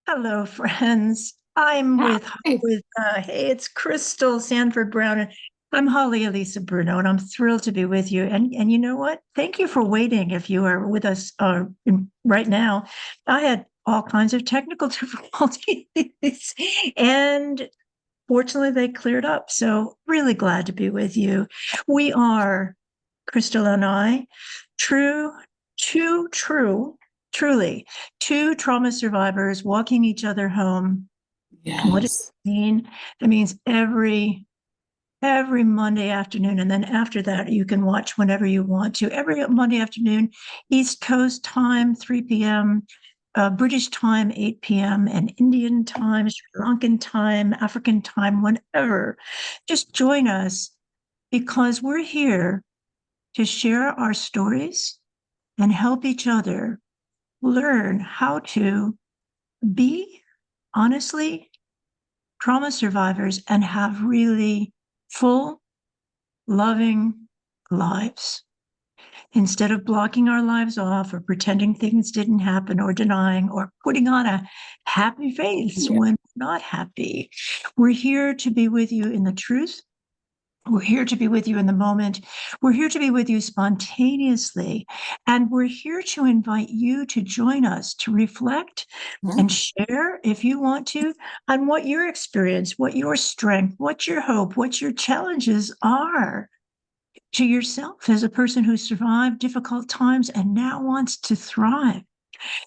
Hello, friends. I'm Hi. hey, it's Crystal Sanford Brown, and I'm Holly Elissa Bruno, and I'm thrilled to be with you. And you know what? Thank you for waiting. If you are with us right now, I had all kinds of technical difficulties, and fortunately they cleared up. So really glad to be with you. We are Crystal and I, true, two true, truly, two trauma survivors walking each other home. And what does Yes. it mean? It means every Monday afternoon, and then after that, you can watch whenever you want to. Every Monday afternoon, East Coast time, 3 p.m., British time, 8 p.m., and Indian time, Sri Lankan time, African time, whenever. Just join us because we're here to share our stories and help each other learn how to be honestly trauma survivors and have really full, loving lives. Instead of blocking our lives off or pretending things didn't happen or denying or putting on a happy face Yeah. when we're not happy, we're here to be with you in the truth. We're here to be with you in the moment. We're here to be with you spontaneously. And we're here to invite you to join us to reflect and share, if you want to, on what your experience, what your strength, what your hope, what your challenges are to yourself as a person who survived difficult times and now wants to thrive.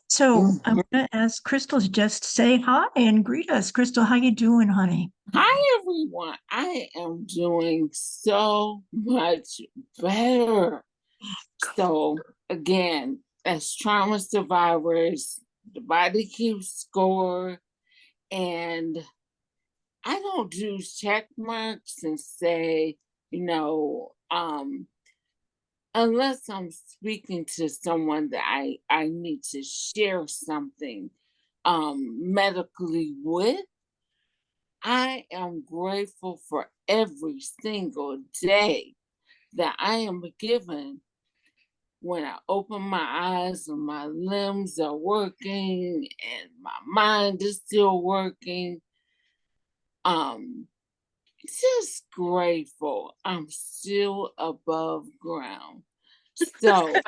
So I Mhm. want to ask Crystal to just say hi and greet us. Crystal, how you doing, honey? Hi, everyone. I am doing so much better. So, again, as trauma survivors, the body keeps score, and I don't do check marks and say, you know, unless I'm speaking to someone that I need to share something medically with. I am grateful for every single day that I am given when I open my eyes and my limbs are working and my mind is still working. Um, just grateful I'm still above ground. So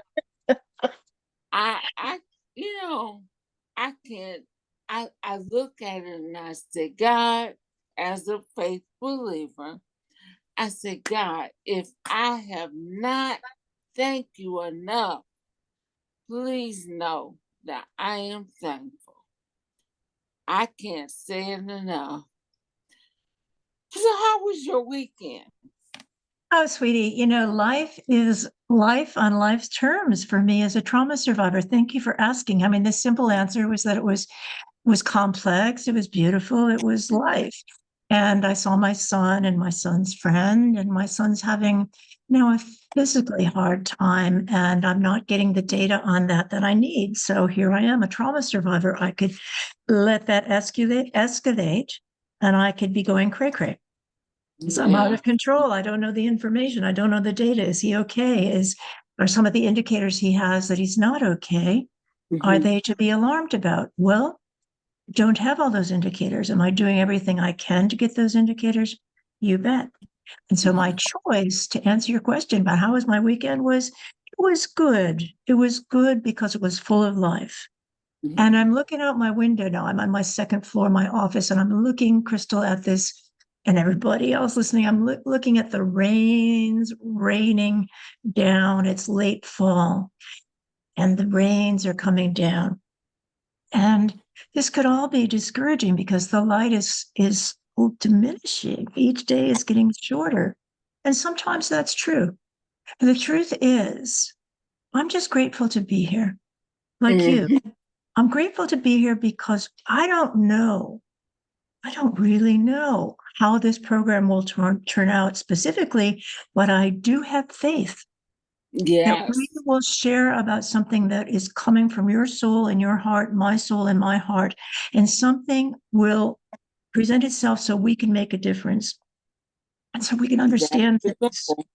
I I can't I look at it and I say, God, as a faith believer, I said, God, if I have not thanked you enough, please know that I am thankful. I can't say it enough. So, how was your weekend? Oh, sweetie, life is life on life's terms for me as a trauma survivor. Thank you for asking. I mean, the simple answer was that it was complex, it was beautiful, it was life. And I saw my son and my son's friend, and my son's having a physically hard time, and I'm not getting the data on that I need. So here I am, a trauma survivor. I could let that escalate, and I could be going cray cray. So I'm out Yeah. of control. I don't know the information. I don't know the data. Is he okay? Are some of the indicators he has that he's not okay? Are Hmm. they to be alarmed about? Well, don't have all those indicators. Am I doing everything I can to get those indicators? You bet. And so my choice to answer your question about how was my weekend was it was good. It was good because it was full of life. And I'm looking out my window now. I'm on my second floor, my office, and I'm looking, Crystal, at this, and everybody else listening. I'm looking at the rains raining down. It's late fall, and the rains are coming down. And this could all be discouraging because the light is diminishing. Each day is getting shorter. And sometimes that's true. And the truth is, I'm just grateful to be here, like you. Hmm. I'm grateful to be here because I don't know. I don't really know how this program will turn out specifically, but I do have faith that we Yes, will share about something that is coming from your soul and your heart, my soul and my heart, and something will present itself so we can make a difference and so we can that's understand the things. goal.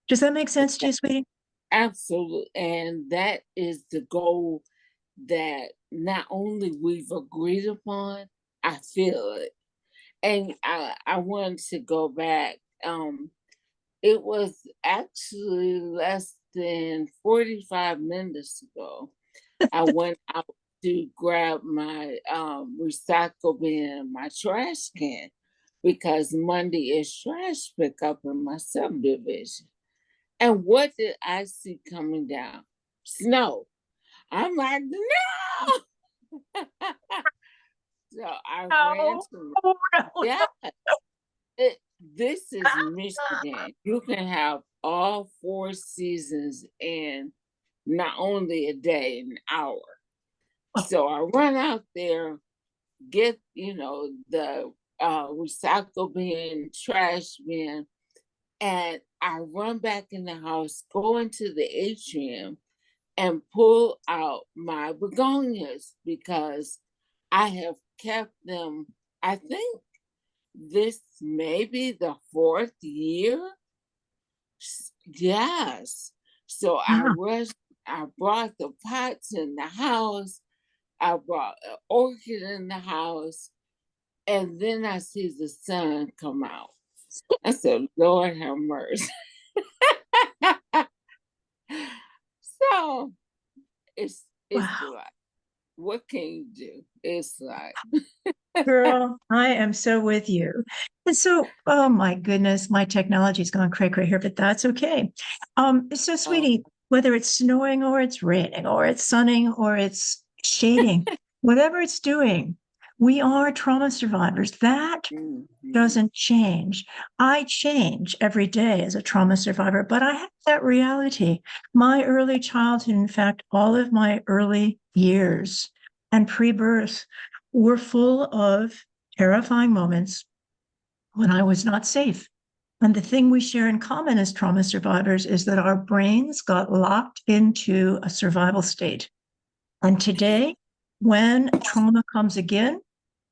Does that make sense to you, sweetie? Absolutely. And that is the goal that not only we've agreed upon, I feel it. And I wanted to go back. It was actually less than 45 minutes ago. I went out to grab my recycle bin, my trash can, because Monday is trash pickup in my subdivision. And what did I see coming down? Snow. I'm like, no! So I ran No, to, oh, no, yeah, no. this is Michigan. You can have all four seasons in not only a day, an hour. So I run out there, get, the recycle bin, trash bin, and I run back in the house, go into the atrium, and pull out my begonias because I have kept them, I think this may be the fourth year. Yes. So I Yeah. rushed, I brought the pots in the house, I brought an orchid in the house, and then I see the sun come out. I said, Lord have mercy. So it's Wow. like, what can you do? It's like, Girl, I am so with you. And so, oh my goodness, my technology's gone cray cray here, but that's okay. So oh, sweetie, whether it's snowing or it's raining or it's sunning or it's shading, whatever it's doing, we are trauma survivors. That mhm, doesn't change. I change every day as a trauma survivor, but I have that reality. My early childhood, in fact, all of my early years and pre-birth were full of terrifying moments when I was not safe. And the thing we share in common as trauma survivors is that our brains got locked into a survival state. And today, when trauma comes again,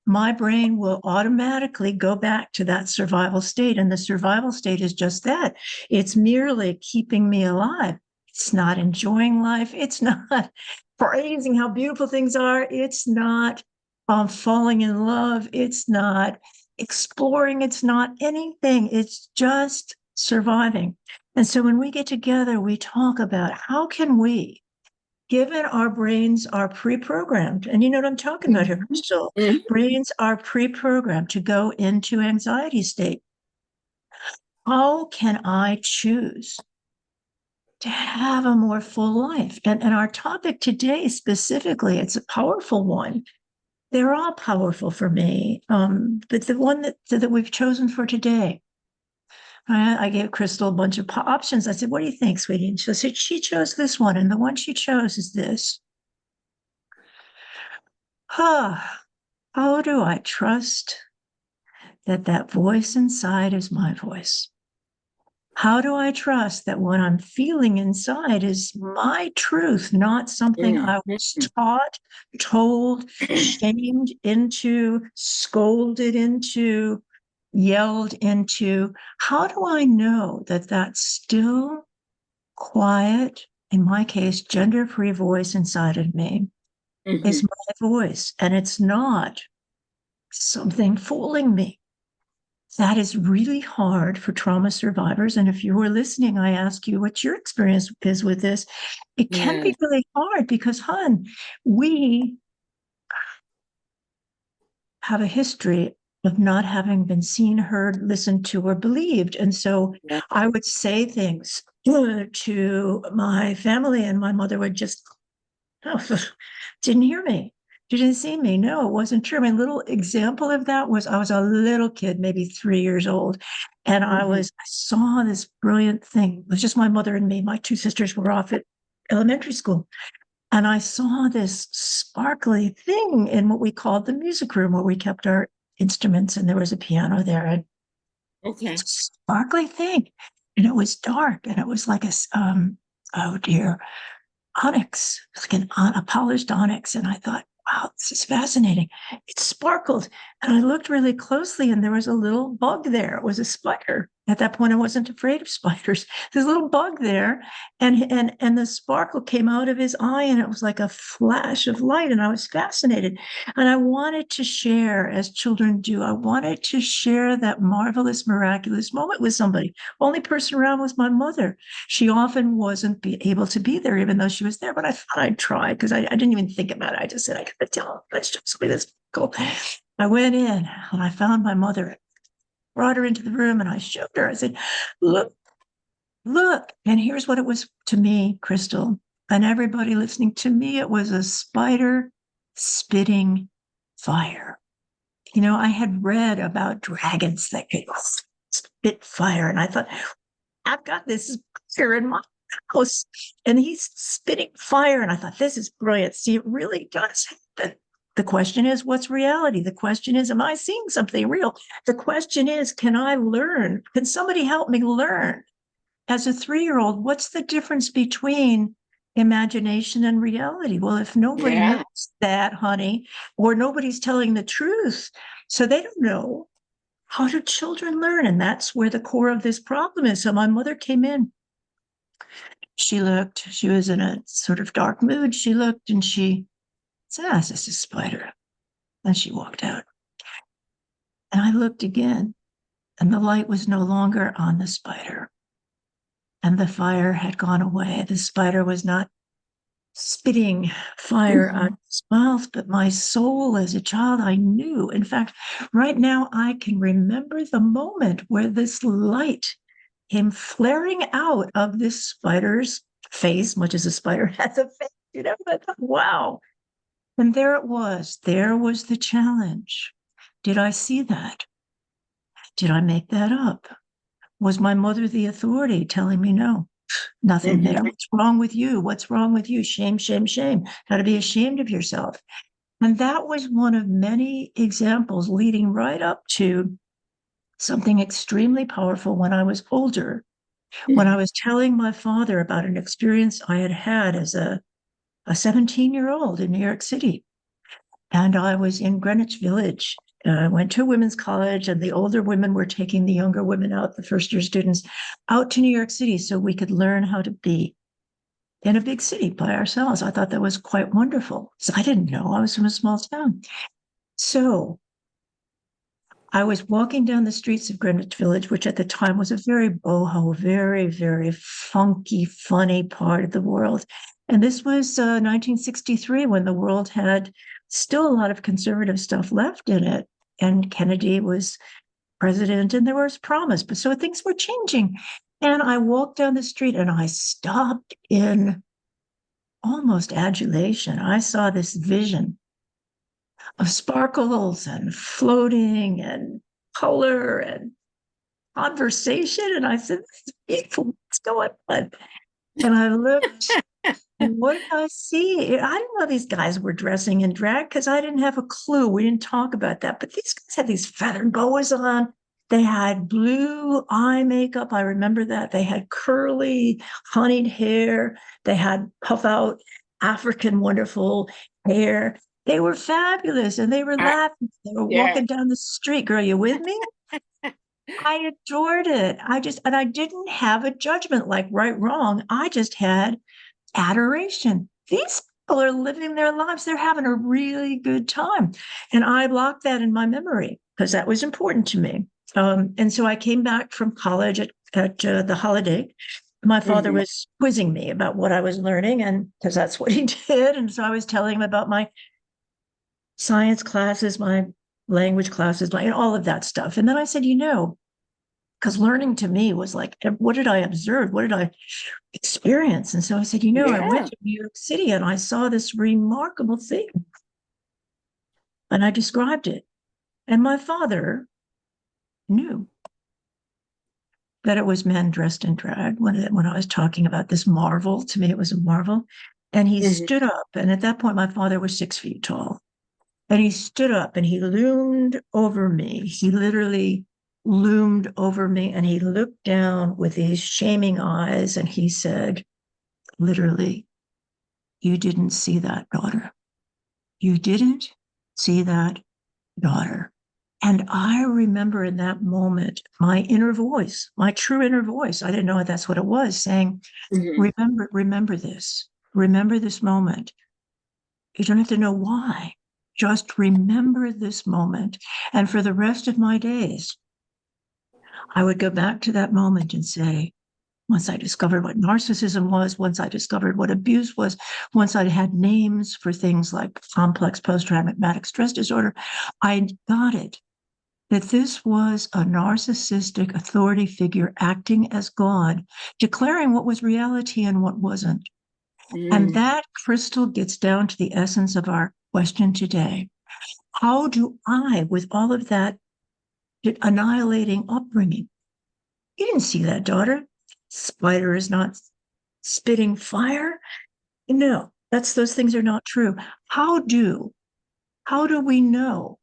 my brain will automatically go back to that survival state. And the survival state is just that, it's merely keeping me alive. It's not enjoying life. It's not praising how beautiful things are. It's not falling in love. It's not exploring. It's not anything. It's just surviving. And so when we get together, we talk about how can we, given our brains are pre-programmed, and you know what I'm talking about here, mhm, Crystal, mhm, brains are pre-programmed to go into anxiety state. How can I choose to have a more full life? And our topic today specifically, it's a powerful one. They're all powerful for me. But the one that we've chosen for today, I gave Crystal a bunch of options. I said, what do you think, sweetie? And she said, she chose this one. And the one she chose is this. Ah, how do I trust that that voice inside is my voice? How do I trust that what I'm feeling inside is my truth, not something I was mhm, taught, told, shamed into, scolded into, yelled into? How do I know that that still, quiet, in my case, gender free voice inside of me is mhm. my voice and it's not something fooling me? That is really hard for trauma survivors. And if you were listening, I ask you what your experience is with this. It can be Yes, really hard because, hun, we have a history of not having been seen, heard, listened to, or believed. And so yes, I would say things to my family, and my mother would just, oh, didn't hear me. You didn't see me. No, it wasn't true. My little example of that was I was a little kid, maybe 3 years old. And mhm, I saw this brilliant thing. It was just my mother and me. My two sisters were off at elementary school. And I saw this sparkly thing in what we called the music room where we kept our instruments. And there was a piano there. And okay, it's a sparkly thing. And it was dark. And it was like oh dear, onyx, like a polished onyx. And I thought, wow, this is fascinating. It sparkled. And I looked really closely and there was a little bug there. It was a spider. At that point, I wasn't afraid of spiders. This little bug there, and the sparkle came out of his eye, and it was like a flash of light, and I was fascinated. And I wanted to share, as children do, I wanted to share that marvelous, miraculous moment with somebody. Only person around was my mother. She often wasn't able to be there, even though she was there. But I thought I'd try because I didn't even think about it. I just said I could tell her, let's just be this cool. I went in and I found my mother, brought her into the room, and I showed her. I said, look, look. And here's what it was to me, Crystal, and everybody listening. To me, it was a spider spitting fire. You know, I had read about dragons that could spit fire, and I thought, I've got this spider in my house, and he's spitting fire. And I thought, this is brilliant. See, it really does happen. The question is, what's reality? The question is, am I seeing something real? The question is, can I learn? Can somebody help me learn? As a 3-year-old, what's the difference between imagination and reality? Well, if nobody Yeah. knows that, honey, or nobody's telling the truth, so they don't know, how do children learn? And that's where the core of this problem is. So my mother came in. She looked, she was in a sort of dark mood. She looked and she said, ah, this is a spider. And she walked out. And I looked again, and the light was no longer on the spider. And the fire had gone away. The spider was not spitting fire out of his mouth, but my soul as a child, I knew. In fact, right now, I can remember the moment where this light came flaring out of this spider's face, much as a spider has a face, you know. I thought, wow. And there it was. There was the challenge. Did I see that? Did I make that up? Was my mother the authority telling me no? Nothing there. Mm-hmm. What's wrong with you? What's wrong with you? Shame, shame, shame. How to be ashamed of yourself. And that was one of many examples leading right up to something extremely powerful when I was older, when I was telling my father about an experience I had had as a 17-year-old in New York City. And I was in Greenwich Village. I went to a women's college, and the older women were taking the younger women out, the first year students, out to New York City so we could learn how to be in a big city by ourselves. I thought that was quite wonderful. So I didn't know. I was from a small town. So I was walking down the streets of Greenwich Village, which at the time was a very boho, very, very funky, funny part of the world. And this was 1963, when the world had still a lot of conservative stuff left in it. And Kennedy was president, and there was promise. But so things were changing. And I walked down the street and I stopped in almost adulation. I saw this vision of sparkles and floating and color and conversation. And I said, this is beautiful. What's going on? And I looked, and what did I see? I didn't know these guys were dressing in drag because I didn't have a clue. We didn't talk about that. But these guys had these feathered boas on. They had blue eye makeup. I remember that. They had curly, honeyed hair. They had puff out African wonderful hair. They were fabulous, and they were I, laughing. They were yeah. walking down the street. Girl, you with me? I adored it. And I didn't have a judgment like right, wrong. I just had adoration. These people are living their lives. They're having a really good time. And I locked that in my memory because that was important to me. And so I came back from college at the holiday. My father Mm-hmm. was quizzing me about what I was learning, and because that's what he did. And so I was telling him about my science classes, my language classes, my, and all of that stuff. And then I said, because learning to me was like, what did I observe? What did I experience? And so I said, I went Yeah. to New York City and I saw this remarkable thing. And I described it. And my father knew that it was men dressed in drag when I was talking about this marvel. To me, it was a marvel. And he Mm-hmm. stood up. And at that point, my father was 6 feet tall. And he stood up and he loomed over me. He literally loomed over me, and he looked down with these shaming eyes and he said, literally, you didn't see that, daughter. You didn't see that, daughter. And I remember in that moment, my inner voice, my true inner voice, I didn't know that's what it was, saying, Mhm. remember this moment. You don't have to know why. Just remember this moment. And for the rest of my days, I would go back to that moment and say, once I discovered what narcissism was, once I discovered what abuse was, once I had names for things like complex post-traumatic stress disorder, I got it. That this was a narcissistic authority figure acting as God, declaring what was reality and what wasn't. And Mm. that, Crystal, gets down to the essence of our question today. How do I, with all of that annihilating upbringing, you didn't see that, daughter. Spider is not spitting fire. No, those things are not true. How do we know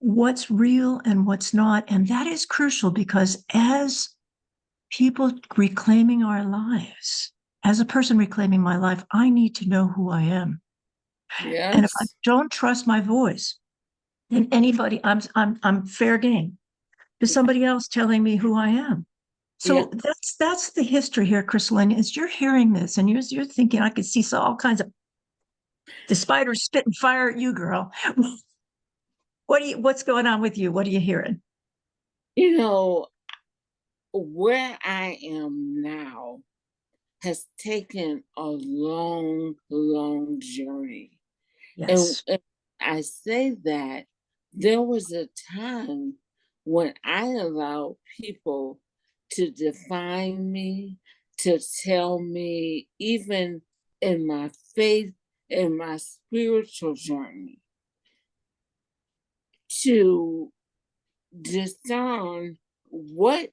what's real and what's not? And that is crucial because as people reclaiming our lives, as a person reclaiming my life, I need to know who I am. And if I Yes. don't trust my voice, then anybody, I'm fair game to somebody else telling me who I am. Yeah. So that's the history here, Crystalline. As you're hearing this and you're thinking, I could see all kinds of the spiders spitting fire at you, girl. What's going on with you? What are you hearing? You know, where I am now has taken a long, long journey. Yes. And I say that there was a time when I allowed people to define me, to tell me, even in my faith, in my spiritual journey, to discern what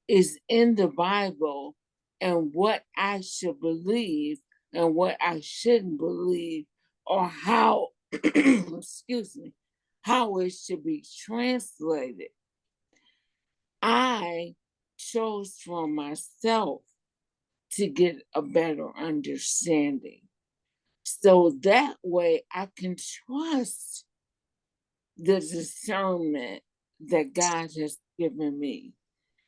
is in the Bible and what I should believe and what I shouldn't believe, or how, excuse me, how it should be translated. I chose for myself to get a better understanding. So that way I can trust the discernment that God has given me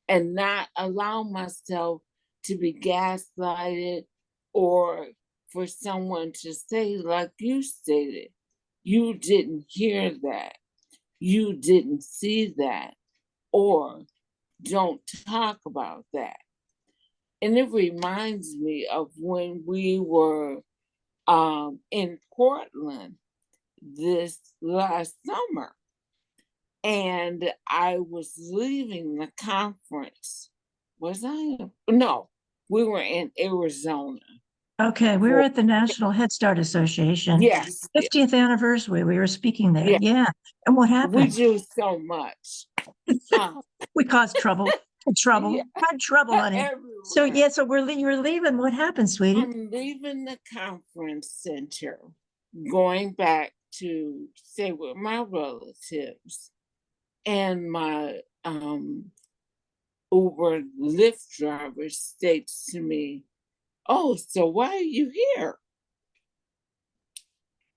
and not allow myself to be gaslighted or for someone to say, like you stated, you didn't hear that, you didn't see that, or don't talk about that. And it reminds me of when we were in Portland this last summer, and I was leaving the conference. Was I? No, we were in Arizona Okay, we were for, at the National Head Start Association yes, yes, 50th anniversary. We were speaking there. yeah. Yeah. And what We happened? do so much. Uh, We caused trouble. yeah, Had trouble, honey. So everywhere. yeah, so you're leaving. What happened, sweetie? I'm leaving the conference center, going back to stay with my relatives, and my Uber Lyft driver states to me, "Oh, so why are you here?"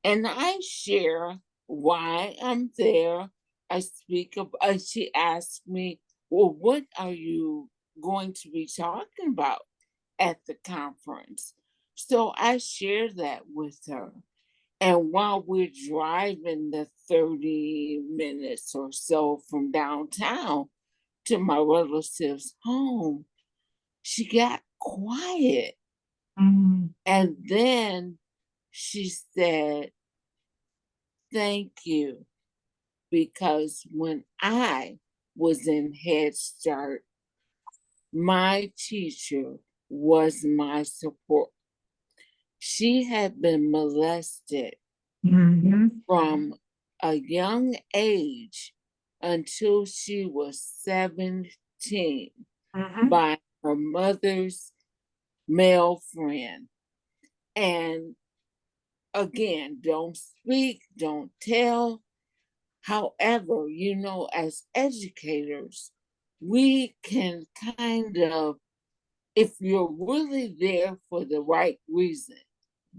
And I share why I'm there. I speak of, she asked me, "Well, what are you going to be talking about at the conference?" So I share that with her. And while we're driving the 30 minutes or so from downtown to my relative's home, she got quiet. Mm, And then she said, "Thank you." Because when I was in Head Start, my teacher was my support. She had been molested mhm, from a young age until she was 17 mhm. by her mother's male friend. And again, don't speak, don't tell. However, as educators, we can kind of, if you're really there for the right reason,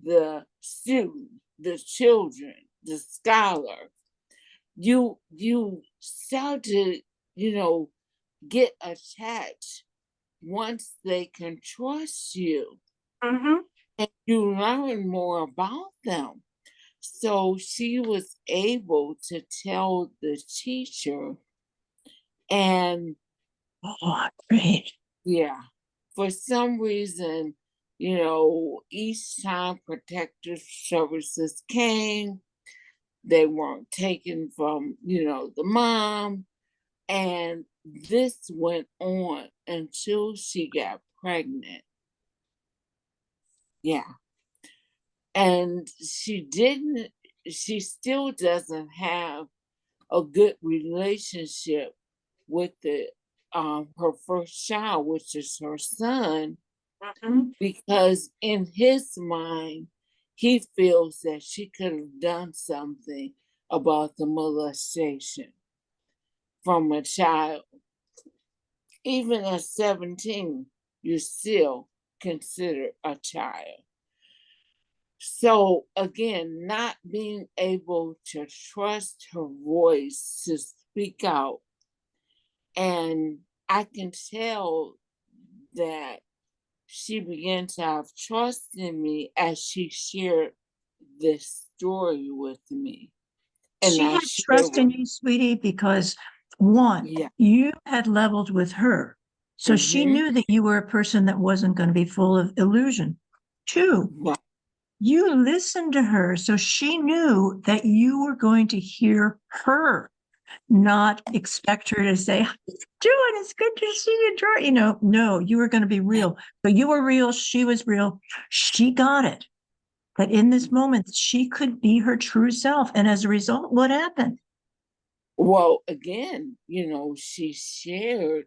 the student, the children, the scholar, you start to, you know, get attached once they can trust you Mhm. and you learn more about them. So she was able to tell the teacher, and Oh, great. yeah, for some reason, each time protective services came, they weren't taken from, the mom. And this went on until she got pregnant. Yeah. And she still doesn't have a good relationship with the her first child, which is her son, Mhm. because in his mind, he feels that she could have done something about the molestation from a child. Even at 17, you still consider a child. So again, not being able to trust her voice to speak out. And I can tell that she began to have trust in me as she shared this story with me. And She I had shared trust with, in you, sweetie, because one, yeah, you had leveled with her. So she mm-hmm, knew that you were a person that wasn't going to be full of illusion. Two, right, you listened to her. So she knew that you were going to hear her, not expect her to say, "How you doing? It's good to see you." No, you were going to be real. So you were real. She was real. She got it. That in this moment, she could be her true self. And as a result, what happened? well, again, she shared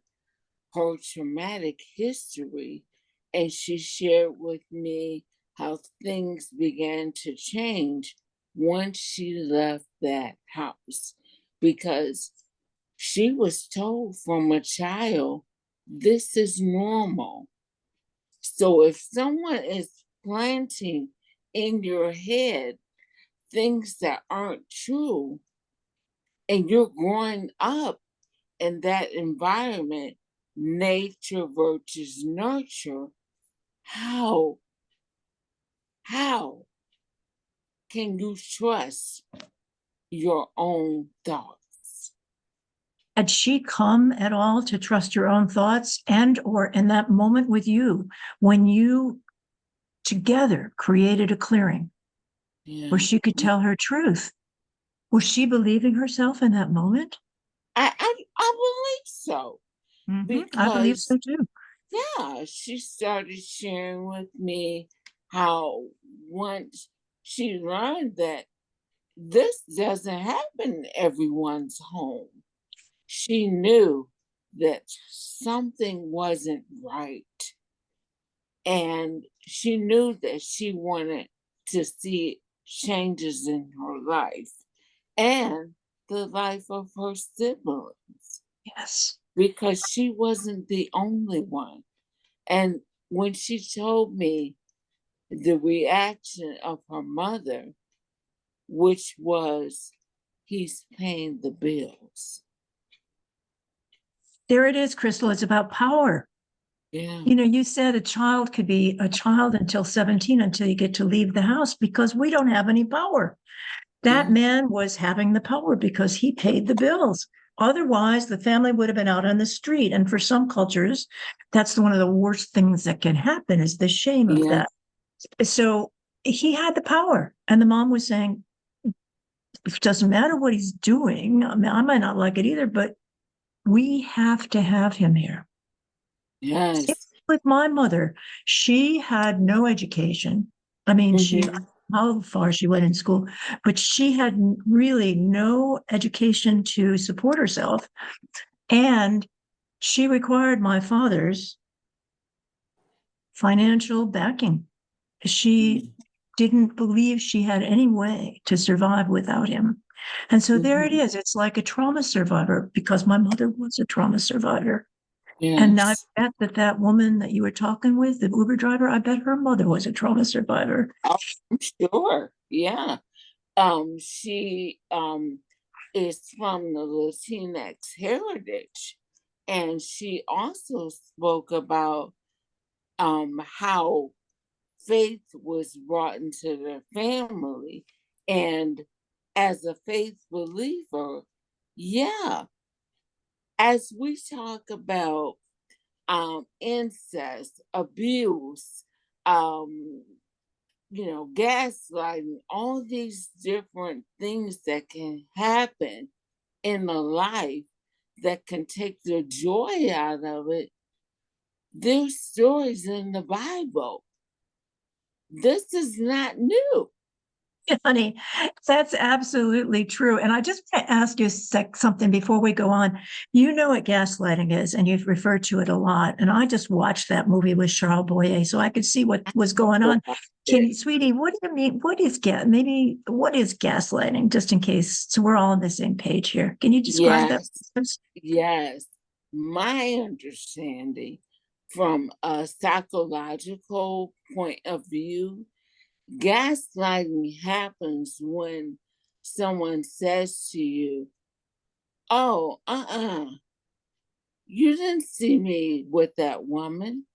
her traumatic history, and she shared with me how things began to change once she left that house, because she was told from a child, this is normal. So if someone is planting in your head things that aren't true, and you're growing up in that environment, nature versus nurture, how how can you trust your own thoughts? Had she come at all to trust your own thoughts and or in that moment with you when you together created a clearing where Yeah. she could tell her truth? Was she believing herself in that moment? I believe so, I believe because so too. yeah, she started sharing with me how once she learned that this doesn't happen in everyone's home, she knew that something wasn't right. And she knew that she wanted to see changes in her life and the life of her siblings, Yes. because she wasn't the only one. And when she told me the reaction of her mother, which was, he's paying the bills. There it is, Crystal. It's about power. Yeah. You said a child could be a child until 17, until you get to leave the house because we don't have any power. That Yeah. man was having the power because he paid the bills. Otherwise, the family would have been out on the street. And for some cultures, that's one of the worst things that can happen is the shame of Yeah. that. So he had the power. And the mom was saying, it doesn't matter what he's doing. I mean, I might not like it either, but we have to have him here. Same Yes. with my mother. She had no education. I mean, Hmm. how far she went in school, but she had really no education to support herself. And she required my father's financial backing. She didn't believe she had any way to survive without him. And so there it Hmm. is. It's like a trauma survivor because my mother was a trauma survivor. And I Yes. bet that that woman that you were talking with, the Uber driver, I bet her mother was a trauma survivor. Oh, I'm sure. Yeah. She is from the Latinx heritage. And she also spoke about how faith was brought into their family. And as a faith believer, yeah, as we talk about incest, abuse, um, gaslighting, all these different things that can happen in a life that can take the joy out of it. There's stories in the Bible. This is not new. Honey, that's absolutely true. And I just want to ask you something before we go on. You know what gaslighting is, and you've referred to it a lot. And I just watched that movie with Charles Boyer, so I could see what was going on. Sweetie, what do you mean? What is gaslighting? Just in case, so we're all on the same page here. Can you describe that? Yes, yes. My understanding from a psychological point of view, gaslighting happens when someone says to you, "Oh, you didn't see me with that woman,"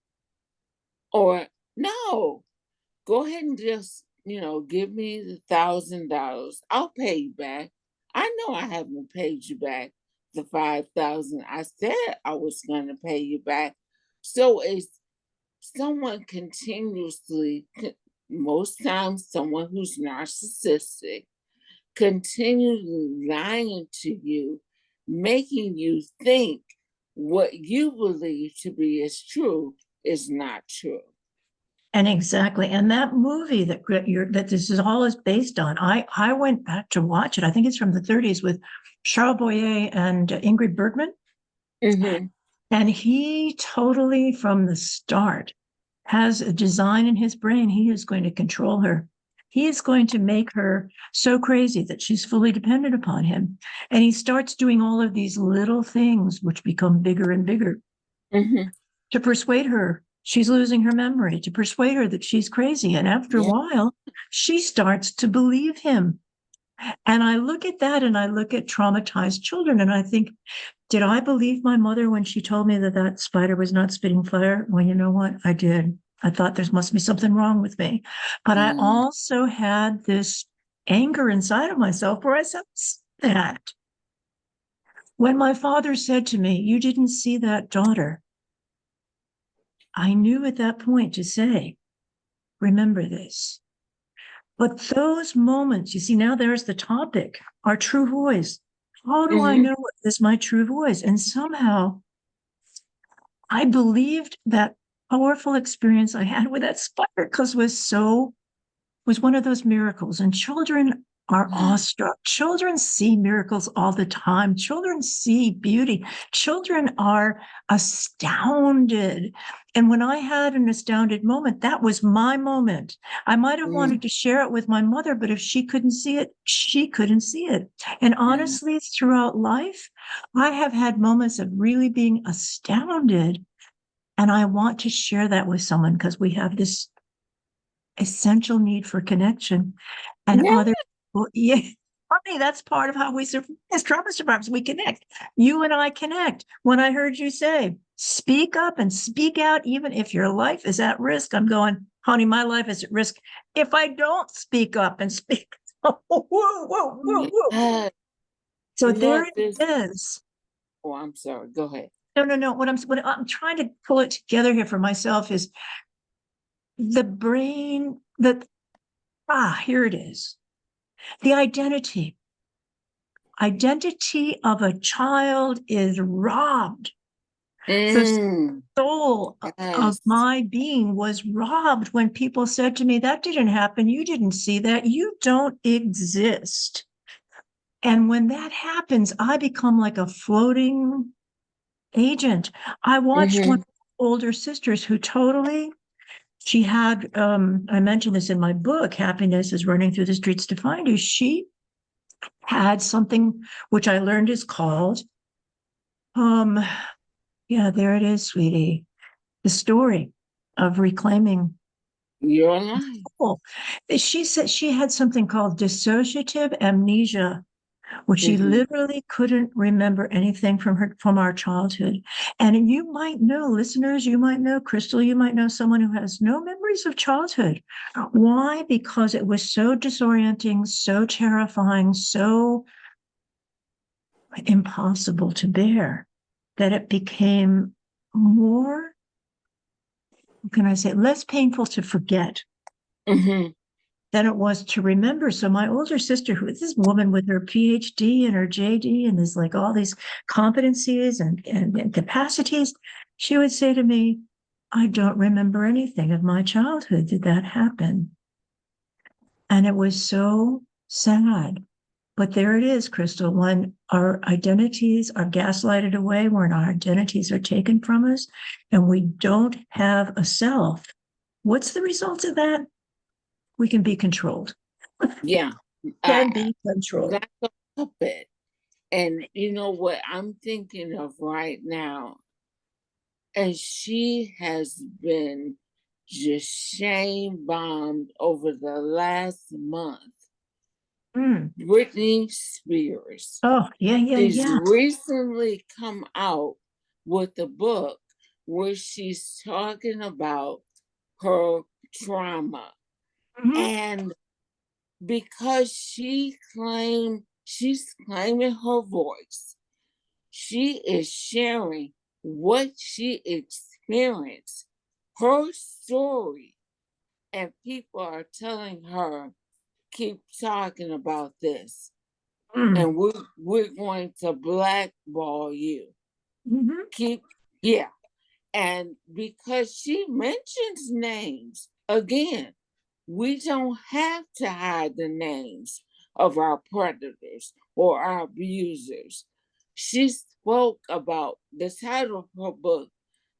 or "No, go ahead and just, give me the $1,000. I'll pay you back. I know I haven't paid you back the 5,000 I said I was going to pay you back." So it's someone continuously, most times someone who's narcissistic, continually lying to you, making you think what you believe to be as true is not true. And exactly. And that movie that this is all is based on, I went back to watch it. I think it's from the 30s with Charles Boyer and Ingrid Bergman. Mm-hmm. And he totally, from the start, has a design in his brain. He is going to control her. He is going to make her so crazy that she's fully dependent upon him. And he starts doing all of these little things, which become bigger and bigger, Mm-hmm. to persuade her she's losing her memory, to persuade her that she's crazy. And after a Yeah. while, she starts to believe him. And I look at that and I look at traumatized children and I think, did I believe my mother when she told me that that spider was not spitting fire? Well, you know what? I did. I thought there must be something wrong with me. But I Mm. also had this anger inside of myself where I said that. When my father said to me, "You didn't see that daughter," I knew at that point to say, "Remember this." But those moments, you see, now there's the topic, our true voice. How do I Mm-hmm. know what is my true voice? And somehow I believed that powerful experience I had with that spider because was one of those miracles. And children are awestruck. Children see miracles all the time. Children see beauty. Children are astounded. And when I had an astounded moment, that was my moment. I might have Mm-hmm. wanted to share it with my mother, but if she couldn't see it, she couldn't see it. And Yeah. honestly, throughout life, I have had moments of really being astounded. And I want to share that with someone because we have this essential need for connection and Yeah. other people. Yeah. I mean, that's part of how we survive as trauma survivors. We connect. You and I connect. When I heard you say, speak up and speak out, even if your life is at risk, I'm going, honey, my life is at risk if I don't speak up and speak. Whoa, whoa, whoa, whoa. Yeah. So there Look, it this. is. Oh, I'm sorry. Go ahead. No, no, no. What I'm trying to pull it together here for myself is the brain that, here it is. The identity of a child is robbed. The Mm. soul of Yes. my being was robbed when people said to me, "That didn't happen. You didn't see that. You don't exist." And when that happens, I become like a floating agent. I watched one Mm-hmm. of my older sisters who totally, she had, I mentioned this in my book, Happiness is Running Through the Streets to Find You. She had something which I learned is called, um, yeah, there it is, sweetie. The story of reclaiming. You're alive. She said she had something called dissociative amnesia. where she Mhm. literally couldn't remember anything from our childhood. And you might know, listeners, you might know, Crystal, you might know someone who has no memories of childhood. Why? Because it was so disorienting, so terrifying, so impossible to bear that it became more, what can I say, less painful to forget Mhm. than it was to remember. So my older sister, who is this woman with her PhD and her JD and there's like all these competencies and capacities, she would say to me, I don't remember anything of my childhood. Did that happen? And it was so sad. But there it is, Crystal, when our identities are gaslighted away, when our identities are taken from us, and we don't have a self, what's the result of that? We can be controlled. Yeah. Can I, be controlled. like a puppet. And you know what I'm thinking of right now? And she has been just shame bombed over the last month. Mm. Britney Spears. Oh, yeah, yeah, She's yeah. recently come out with a book where she's talking about her trauma. Mhm. And because she's claiming her voice, she is sharing what she experienced, her story, and people are telling her, keep talking about this, Mm. and we're going to blackball you. Mhm. Keep, yeah. And because she mentions names, again, we don't have to hide the names of our predators or our abusers. She spoke about, the title of her book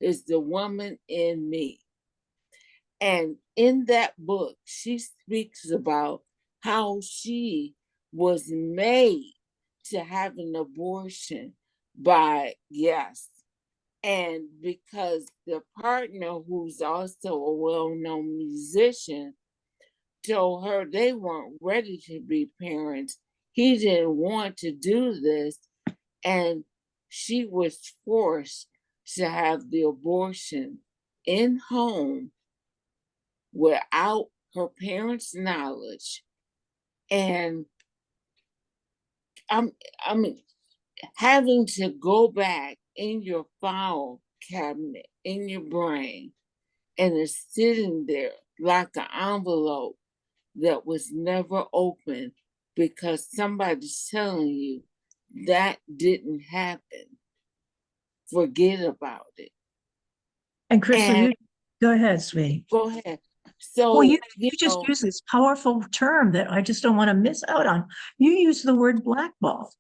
is The Woman in Me. And in that book, she speaks about how she was made to have an abortion by, yes, and because the partner, who's also a well known musician, told her they weren't ready to be parents, he didn't want to do this. And she was forced to have the abortion in home without her parents' knowledge. And I'm, I'm having to go back in your file cabinet in your brain, and it's sitting there like an envelope that was never opened because somebody's telling you that didn't happen. Forget about it. And Crystal, And you go ahead, sweetie. go ahead. Well, So, you just use this powerful term that I just don't want to miss out on. You use the word blackball.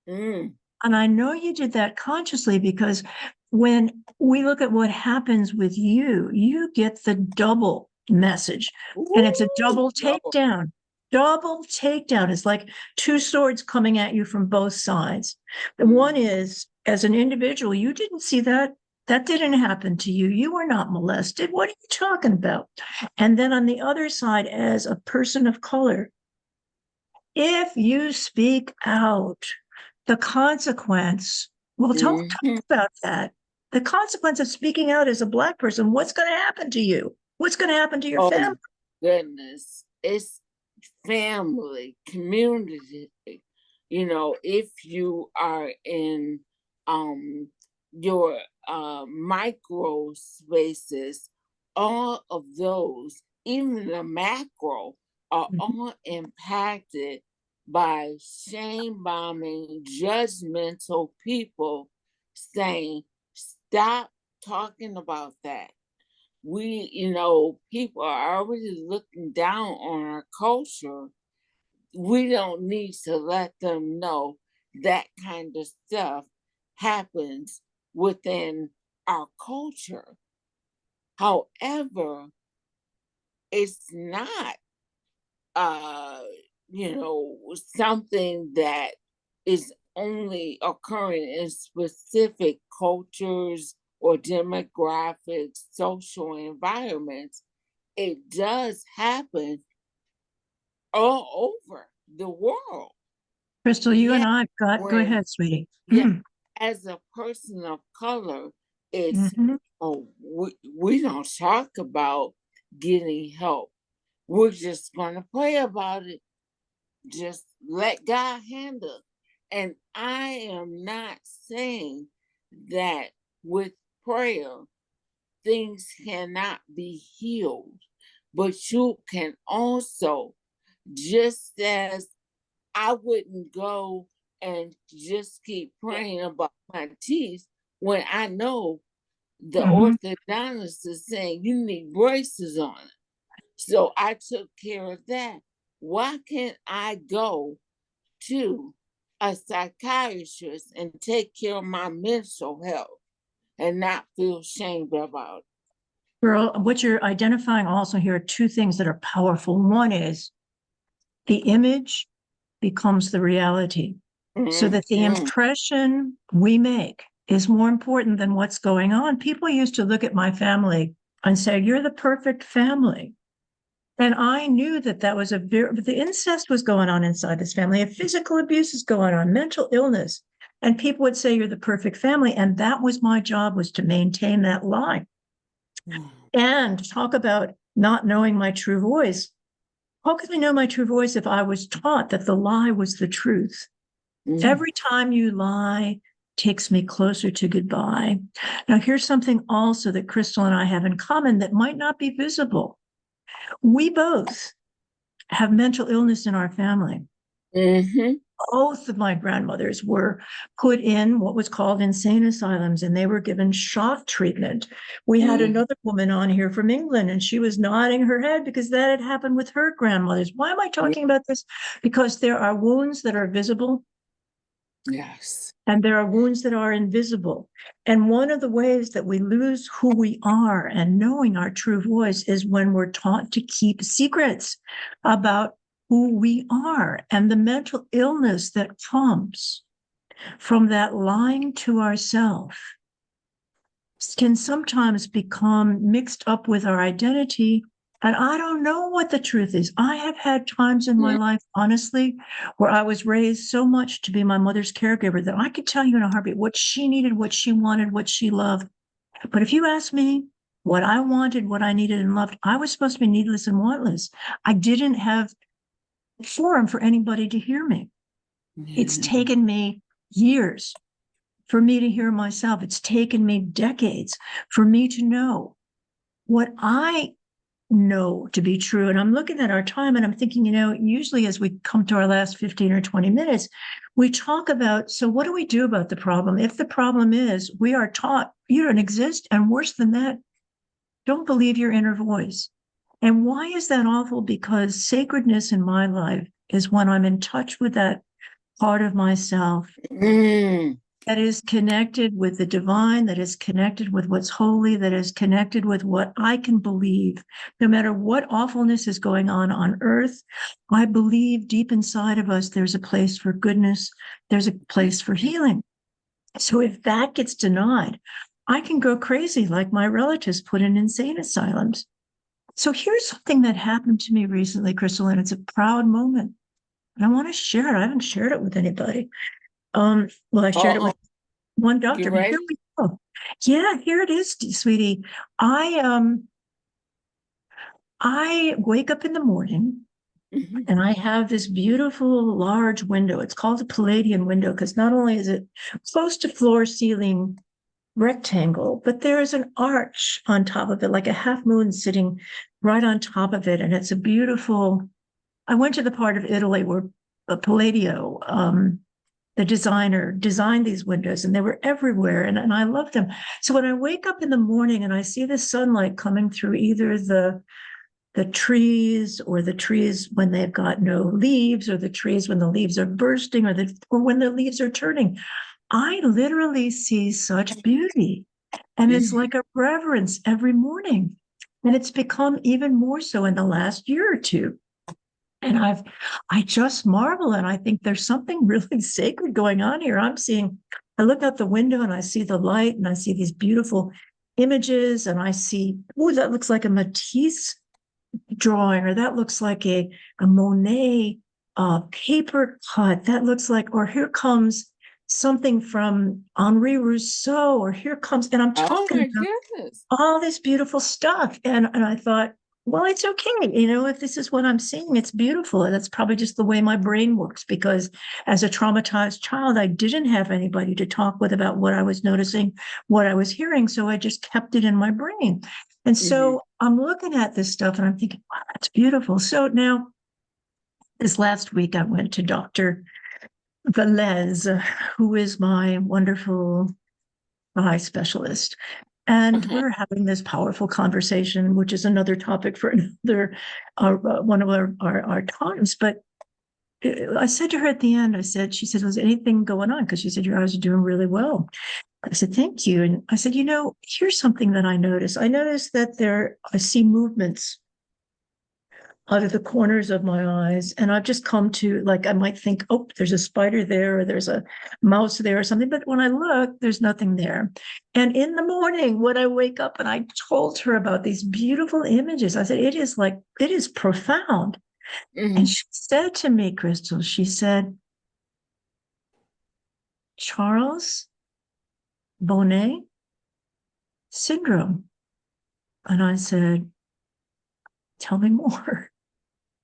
mm, And I know you did that consciously because when we look at what happens with you, you get the double message and it's a ooh, double Lord. takedown. Double takedown. It's like two swords coming at you from both sides. The one Mm, is, as an individual, you didn't see that. That didn't happen to you. You were not molested. What are you talking about? And then on the other side, as a person of color, if you speak out, the consequence, well, don't talk mhm. about that. The consequence of speaking out as a Black person, what's going to happen to you? What's going to happen to your Oh, family? goodness. It's family, community. You know, if you are in your micro spaces, all of those, even the macro, are all impacted by shame bombing, judgmental people saying, stop talking about that. We, people are already looking down on our culture. We don't need to let them know that kind of stuff happens within our culture. However, it's not uh something that is only occurring in specific cultures or demographics, social environments. It does happen all over the world. Crystal, you and Yeah, I've got, go when ahead, sweetie. yeah, as a person of color, it's Mm-hmm. we don't talk about getting help. We're just gonna pray about it. Just let God handle. And I am not saying that with prayer things cannot be healed, but you can also, just as I wouldn't go and just keep praying about my teeth when I know the Mm-hmm. orthodontist is saying you need braces on it. So I took care of that. Why can't I go to a psychiatrist and take care of my mental health and not feel shamed about Girl, what you're identifying also here are two things that are powerful. One is the image becomes the reality, so it? that the Mhm. impression we make is more important than what's going on. People used to look at my family and say, "You're the perfect family." And I knew that that was the incest was going on inside this family, and physical abuse is going on, mental illness. And people would say, "You're the perfect family." And that was my job, was to maintain that line. And talk about not knowing my true voice. How could I know my true voice if I was taught that the lie was the truth? Mhm. Every time you lie takes me closer to goodbye. Now, here's something also that Crystal and I have in common that might not be visible. We both have mental illness in our family. Mhm. Both of my grandmothers were put in what was called insane asylums, and they were given shock treatment. We had Mhm. another woman on here from England, and she was nodding her head because that had happened with her grandmothers. Why am I talking about this? Because there are wounds that are visible Yes. and there are wounds that are invisible. And one of the ways that we lose who we are and knowing our true voice is when we're taught to keep secrets about who we are, and the mental illness that comes from that lying to ourselves can sometimes become mixed up with our identity. And I don't know what the truth is. I have had times in my Mhm. life, honestly, where I was raised so much to be my mother's caregiver that I could tell you in a heartbeat what she needed, what she wanted, what she loved. But if you ask me what I wanted, what I needed and loved, I was supposed to be needless and wantless. I didn't have forum for anybody to hear me. It's Yeah. taken me years for me to hear myself. It's taken me decades for me to know what I know to be true. And I'm looking at our time and I'm thinking, usually as we come to our last 15 or 20 minutes, we talk about, so what do we do about the problem? If the problem is we are taught you don't exist, and worse than that, don't believe your inner voice. And why is that awful? Because sacredness in my life is when I'm in touch with that part of myself Mm. that is connected with the divine, that is connected with what's holy, that is connected with what I can believe. No matter what awfulness is going on earth, I believe deep inside of us there's a place for goodness, there's a place for healing. So if that gets denied, I can go crazy like my relatives put in insane asylums. So here's something that happened to me recently, Crystal, and it's a proud moment. And I want to share it. I haven't shared it with anybody. Well, I shared it Uh-oh. with one You doctor, but here ready? we go. Yeah, here it is, sweetie. I I wake up in the morning Mhm. and I have this beautiful large window. It's called a Palladian window because not only is it close to floor ceiling rectangle, but there is an arch on top of it, like a half moon sitting right on top of it. And it's a beautiful. I went to the part of Italy where Palladio, the designer, designed these windows, and they were everywhere, and I love them. So when I wake up in the morning and I see the sunlight coming through either the trees, or the trees when they've got no leaves, or the trees when the leaves are bursting, or when the leaves are turning, I literally see such beauty. And it's Mhm. like a reverence every morning. And it's become even more so in the last year or two. And I just marvel, and I think there's something really sacred going on here. I look out the window and I see the light and I see these beautiful images, and I see, oh, that looks like a Matisse drawing, or that looks like a Monet a paper cut that looks like, or here comes something from Henri Rousseau, or here comes, and I'm Oh talking my about goodness. all this beautiful stuff. And I thought, well, it's okay. If this is what I'm seeing, it's beautiful. And that's probably just the way my brain works, because as a traumatized child, I didn't have anybody to talk with about what I was noticing, what I was hearing. So I just kept it in my brain. And Hmm. so I'm looking at this stuff and I'm thinking, wow, that's beautiful. So now this last week, I went to Dr. Velez, who is my wonderful eye specialist. And Uh-huh. we're having this powerful conversation, which is another topic for another one of our times. But I said to her at the end, she said, was anything going on? Because she said, your eyes are doing really well. I said, thank you. And I said, here's something that I noticed. I noticed that I see movements out of the corners of my eyes. And I've just come to, like, I might think, oh, there's a spider there, or there's a mouse there or something. But when I look, there's nothing there. And in the morning, when I wake up, and I told her about these beautiful images, I said, it is profound. And Hmm. she said to me, Crystal, she said, Charles Bonnet syndrome. And I said, tell me more.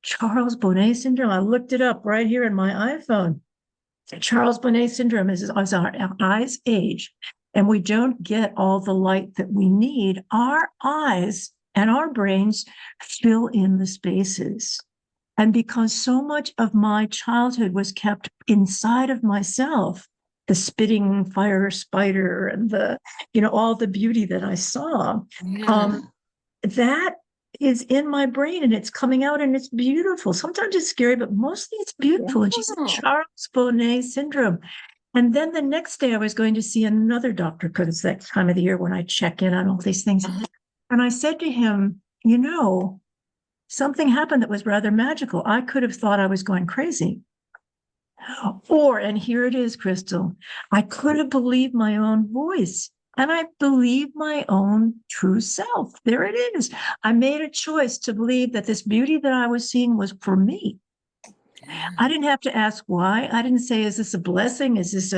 Charles Bonnet syndrome. I looked it up right here in my iPhone. Charles Bonnet syndrome is as our eyes age and we don't get all the light that we need, our eyes and our brains fill in the spaces. And because so much of my childhood was kept inside of myself, the spitting fire spider and all the beauty that I saw, um, Yeah. that is in my brain and it's coming out and it's beautiful. Sometimes it's scary, but mostly it's beautiful. And she said, Wow. Charles Bonnet syndrome. And then the next day I was going to see another doctor because it's that time of the year when I check in on all these things. Uh-huh. And I said to him, something happened that was rather magical. I could have thought I was going crazy. Or, and here it is, Crystal, I could have believed my own voice and I believed my own true self. There it is. I made a choice to believe that this beauty that I was seeing was for me. I Yeah. didn't have to ask why. I didn't say, is this a blessing? Is this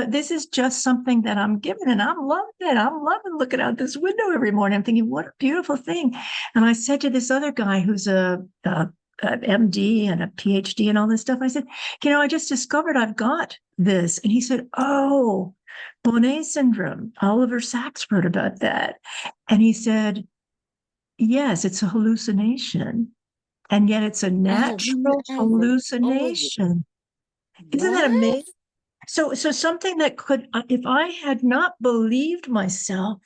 this is just something that I'm given and I'm loving it. I'm loving looking out this window every morning. I'm thinking, what a beautiful thing. And I said to this other guy who's a MD and a PhD and all this stuff, I said, I just discovered I've got this. And he said, oh, Bonnet syndrome. Oliver Sacks wrote about that. And he said, yes, it's a hallucination. And yet it's a I have natural never heard it. hallucination. Isn't that What? amazing? So something that could, if I had not believed myself,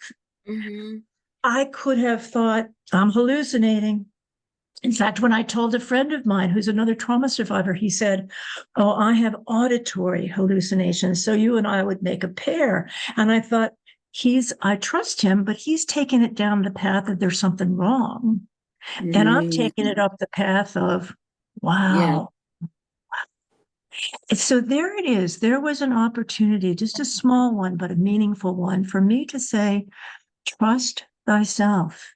Hmm. I could have thought I'm hallucinating. In fact, when I told a friend of mine who's another trauma survivor, he said, oh, I have auditory hallucinations. So you and I would make a pair. And I thought, I trust him, but he's taken it down the path of there's something wrong. And I'm taking it Mm. up the path of, Yeah. wow. So there it is. There was an opportunity, just a small one, but a meaningful one for me to say, trust thyself,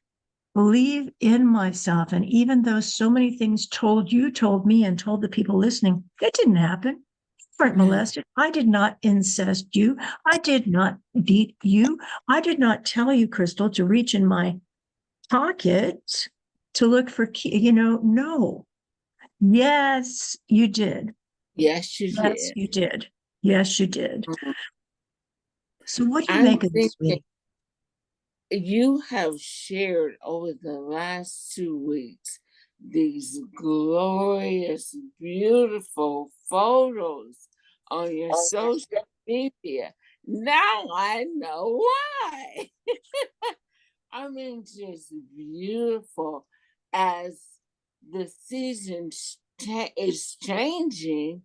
believe in myself. And even though so many things told me, and told the people listening, it didn't happen. You weren't No. molested. I did not incest you. I did not beat you. I did not tell you, Crystal, to reach in my pocket to look for no. Yes, you did. Yes, you Yes, did. you did. Yes, you did. Mhm. So what do you I'm make of this thinking week? you have shared over the last 2 weeks these glorious, beautiful photos on your social media. Now I know why. I mean, just beautiful as the season is changing.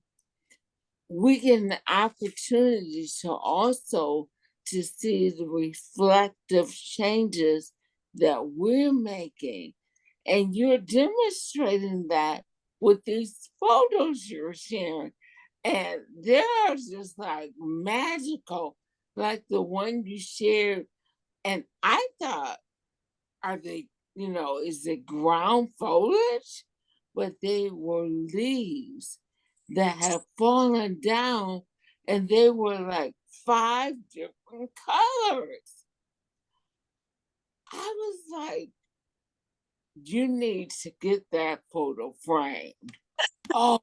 We get an opportunity to also to see the reflective changes that we're making. And you're demonstrating that with these photos you're sharing. And they're just like magical, like the one you shared. And I thought, are they, is it ground foliage? but they were leaves that had fallen down, and they were like 5 different colors. I was like, you need to get that photo framed. Oh,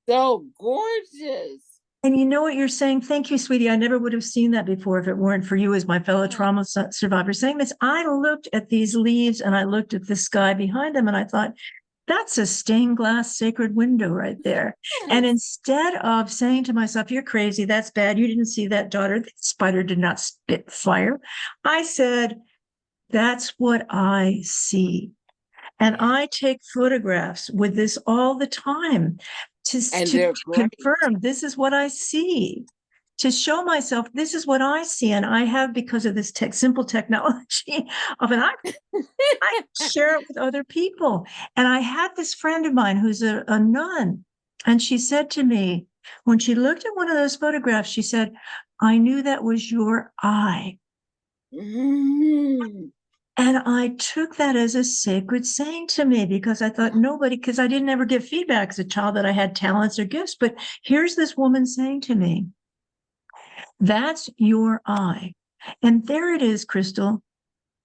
so gorgeous. And you know what you're saying? Thank you, sweetie. I never would have seen that before if it weren't for you as my fellow Yeah. trauma survivor saying this. I looked at these leaves and I looked at the sky behind them and I thought, that's a stained glass sacred window right there. And Yes. instead of saying to myself, you're crazy, that's bad, you didn't see that, daughter, the spider did not spit fire, I said, that's what I see. And Yeah. I take photographs with this all the time And to they're great. confirm this is what I see, to show myself this is what I see. And I have, because of this simple technology of an iPhone, I share it with other people. And I had this friend of mine who's a nun, and she said to me, when she looked at one of those photographs, she said, I knew that was your eye. Mhm. And I took that as a sacred saying to me because I thought nobody, because I didn't ever give feedback as a child that I had talents or gifts. But here's this woman saying to me, that's your eye. And there it is, Crystal.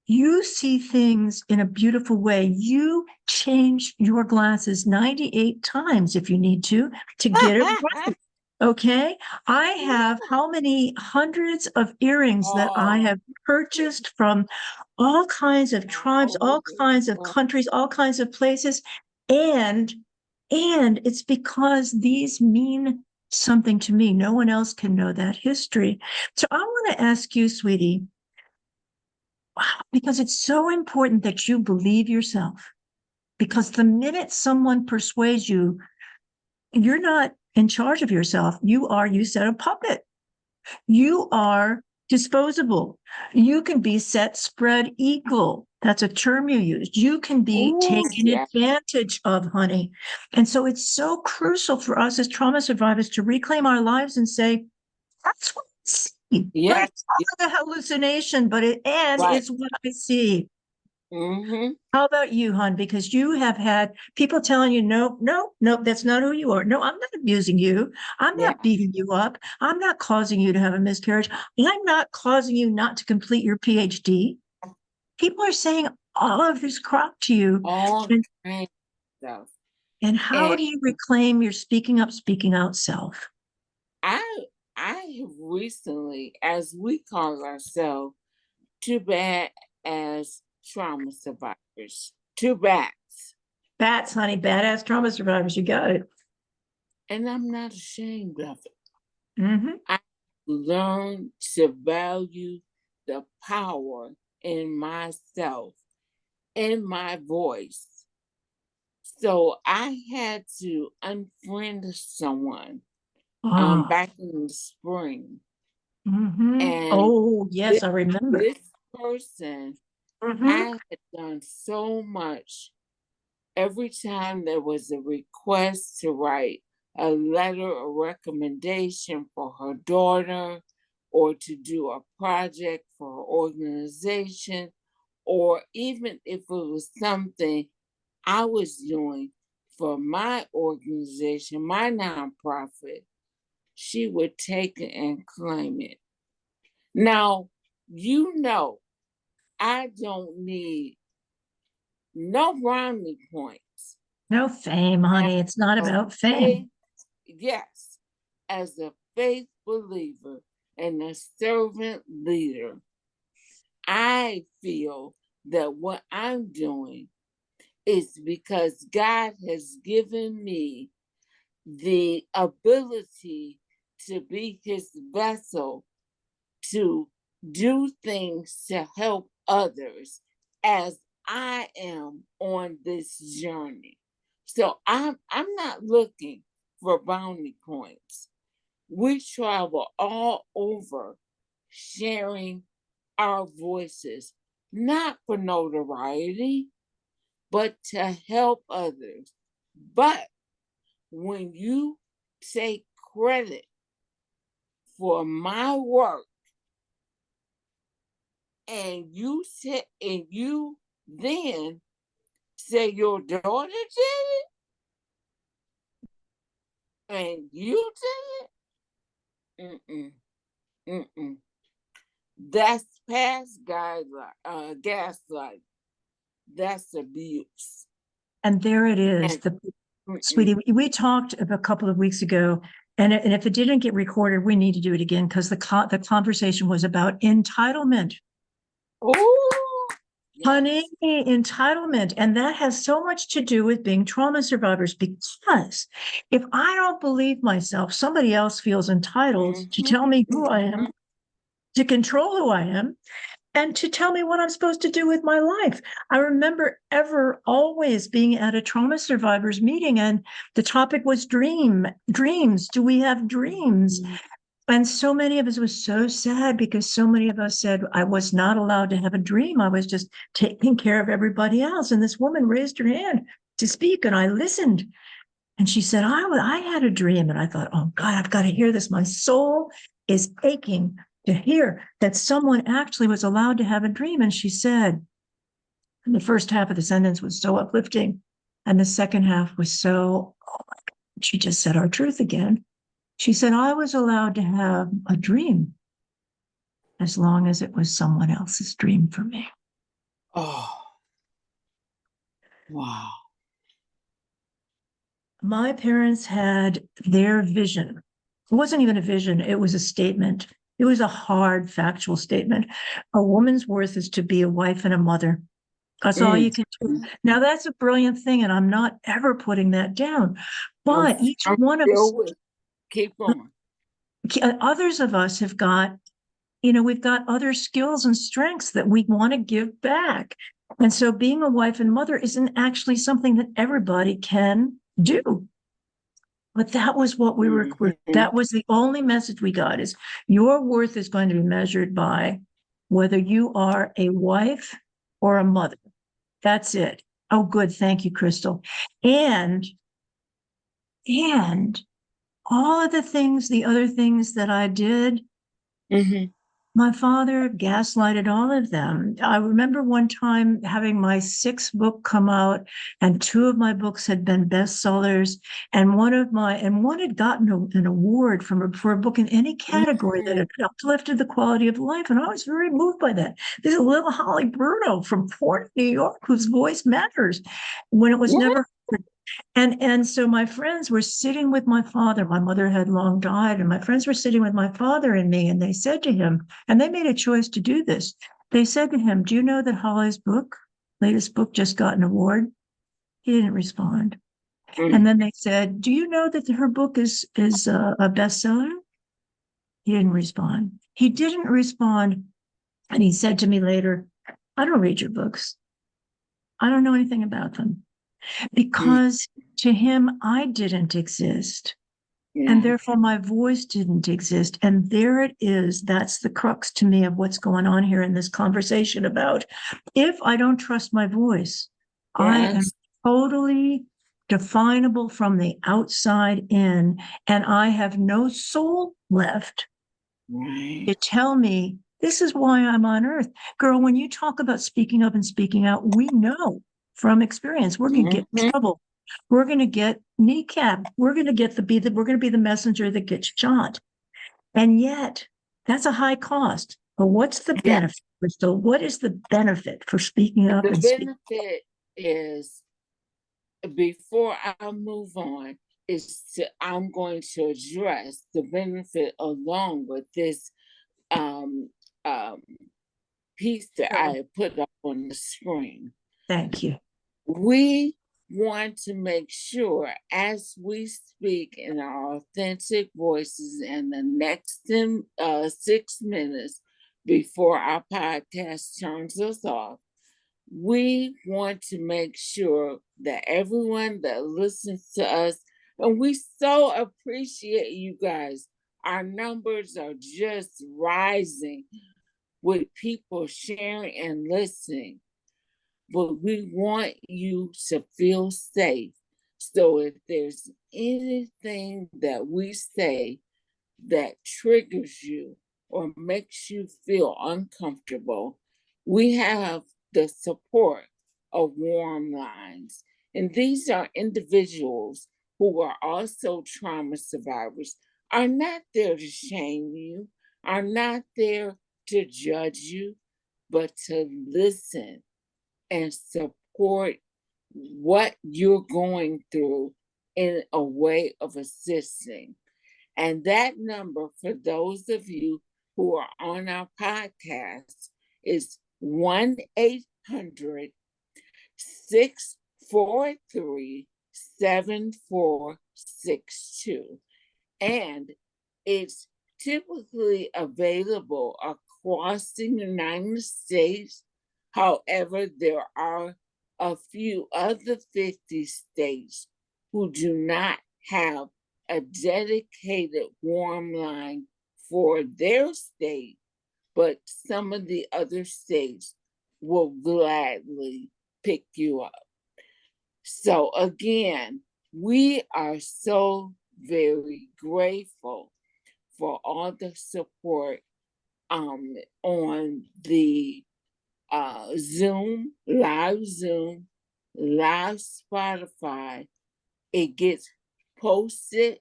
You see things in a beautiful way. You change your glasses 98 times if you need to get it right. Okay. I have how many hundreds of earrings that I Oh, have purchased from all kinds of tribes, all all over kinds of the countries, all kinds of places. And and it's because these mean something to me. No one else can know that history. So I want to ask you, sweetie, because it's so important that you believe yourself. Because the minute someone persuades you, you're not in charge of yourself. You said, a puppet. You are disposable. You can be set, spread, equal. That's a term you used. You can be Oh, taken yeah. advantage of, honey. And so it's so crucial for us as trauma survivors to reclaim our lives and say, that's what I see. Yeah. Let's call it a hallucination, but Right. it's what I see. Mm-hmm. How about you, hon? Because you have had people telling you, no, no, no, that's not who you are. No, I'm not abusing you. I'm Yeah. not beating you up. I'm not causing you to have a miscarriage. I'm not causing you not to complete your PhD. People are saying all of this crap to you. All And, kinds of stuff. and how And do you reclaim your speaking up, speaking out self? I I have recently, as we call ourselves, too bad as trauma survivors. Too bad. Bats, honey, badass trauma survivors. You got it. And I'm not ashamed of it. Mm-hmm. I learned to value the power in myself, in my voice. So I had to unfriend someone Oh, back in the spring. mm-hmm. And Oh, this, yes, I remember. this person, Mm-hmm. I had done so much. Every time there was a request to write a letter of recommendation for her daughter or to do a project for her organization, or even if it was something I was doing for my organization, my nonprofit, she would take it and claim it. Now, I don't need no brownie points. No fame, As honey. It's not a about fame. faith, yes, as a faith believer and a servant leader, I feel that what I'm doing is because God has given me the ability to be his vessel to do things to help others as I am on this journey. So I'm not looking for bounty points. We travel all over sharing our voices, not for notoriety, but to help others. But when you take credit for my work and you then say your daughter did it, And you did it? Mm-mm. That's past gaslight. That's abuse. And there it is. And Sweetie, mm-mm. we talked a couple of weeks ago, and if it didn't get recorded, we need to do it again because the conversation was about entitlement. Oh, Honey, yes. entitlement. And that has so much to do with being trauma survivors because if I don't believe myself, somebody else feels entitled to Mm-hmm. tell me who I Mm-hmm. am, to control who I am, and to tell me what I'm supposed to do with my life. I remember ever always being at a trauma survivors meeting, and the topic was dreams. Do we have dreams? And so many of us was so sad because so many of us said, I was not allowed to have a dream. I was just taking care of everybody else. And this woman raised her hand to speak, and I listened. And she said, I had a dream. And I thought, oh God, I've got to hear this. My soul is aching to hear that someone actually was allowed to have a dream. And she said, and the first half of the sentence was so uplifting. And the second half was so, oh my God, she just said our truth again. She said, I was allowed to have a dream as long as it was someone else's dream for me. Oh, wow. My parents had their vision. It wasn't even a vision, it was a statement. It was a hard, factual statement. A woman's worth is to be a wife and a mother. That's all you can do. Mm-hmm. Now, that's a brilliant thing, and I'm not ever putting that down. I'm, But each I'm one of still us, with. Keep on. others of us have got, we've got other skills and strengths that we want to give back. And so being a wife and mother isn't actually something that everybody can do. But that was what Mm-hmm. that was the only message we got is your worth is going to be measured by whether you are a wife or a mother. That's it. Oh, good. Thank you, Crystal. And, and all of the other things that I did, Mm-hmm. my father gaslighted all of them. I remember one time having my sixth book come out, and two of my books had been bestsellers, and one had gotten an award for a book in any category that Mm-hmm. had uplifted the quality of life, and I was very moved by that. This is little Holly Bruno from Port, New York, whose voice matters when it was What? never heard. And so my friends were sitting with my father. My mother had long died, and my friends were sitting with my father and me, and they said to him, and they made a choice to do this. They said to him, do you know that Holly's latest book, just got an award? He didn't respond. And Mm. then they said, do you know that her book is a bestseller? He didn't respond. He didn't respond. And he said to me later, I don't read your books. I don't know anything about them Mm. because to him, I didn't exist. And Yeah. therefore, my voice didn't exist. And there it is. That's the crux to me of what's going on here in this conversation about if I don't trust my voice, I am Yes. totally definable from the outside in, and I have no soul left Right. to tell me this is why I'm on earth. Girl, when you talk about speaking up and speaking out, we know from experience we're going to get in Mm-hmm. trouble. We're going to get kneecapped. We're going to we're going to be the messenger that gets shot. And yet, that's a high cost. But what's the Yeah. benefit, Crystal? What is the benefit for speaking up The and speaking? benefit is before I move on, I'm going to address the benefit along with this um um piece that I put up on the screen. Thank you. We want to make sure as we speak in our authentic voices in the next 6 minutes before our podcast turns us off, we want to make sure that everyone that listens to us, and we so appreciate you guys, our numbers are just rising with people sharing and listening, but we want you to feel safe. So if there's anything that we say that triggers you or makes you feel uncomfortable, we have the support of Warm Lines. And these are individuals who are also trauma survivors are not there to shame you, are not there to judge you, but to listen and support what you're going through in a way of assisting. And that number, for those of you who are on our podcast, is 1 800 643 7462. And it's typically available across the United States. However, there are a few other 50 states who do not have a dedicated warm line for their state, but some of the other states will gladly pick you up. So again, we are so very grateful for all the support on the Zoom, live Spotify. It gets posted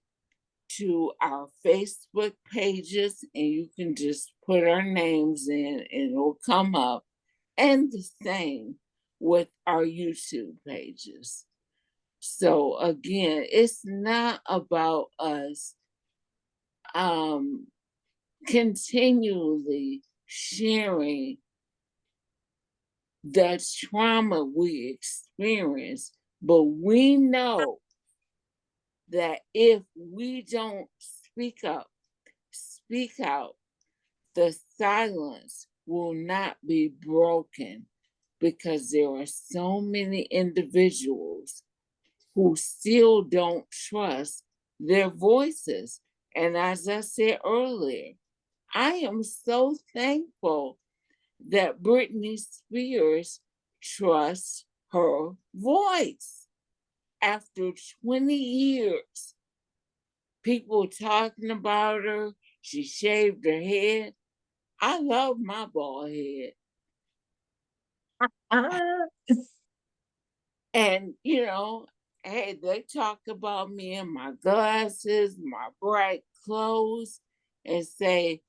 to our Facebook pages, and you can just put our names in and it'll come up. And the same with our YouTube pages. So again, it's not about us continually sharing the trauma we experience, but we know that if we don't speak up, speak out, the silence will not be broken, because there are so many individuals who still don't trust their voices. And as I said earlier, I am so thankful that Britney Spears trusts her voice. After 20 years, people talking about her, she shaved her head. I love my bald head. And, hey, they talk about me and my glasses, my bright clothes, and say,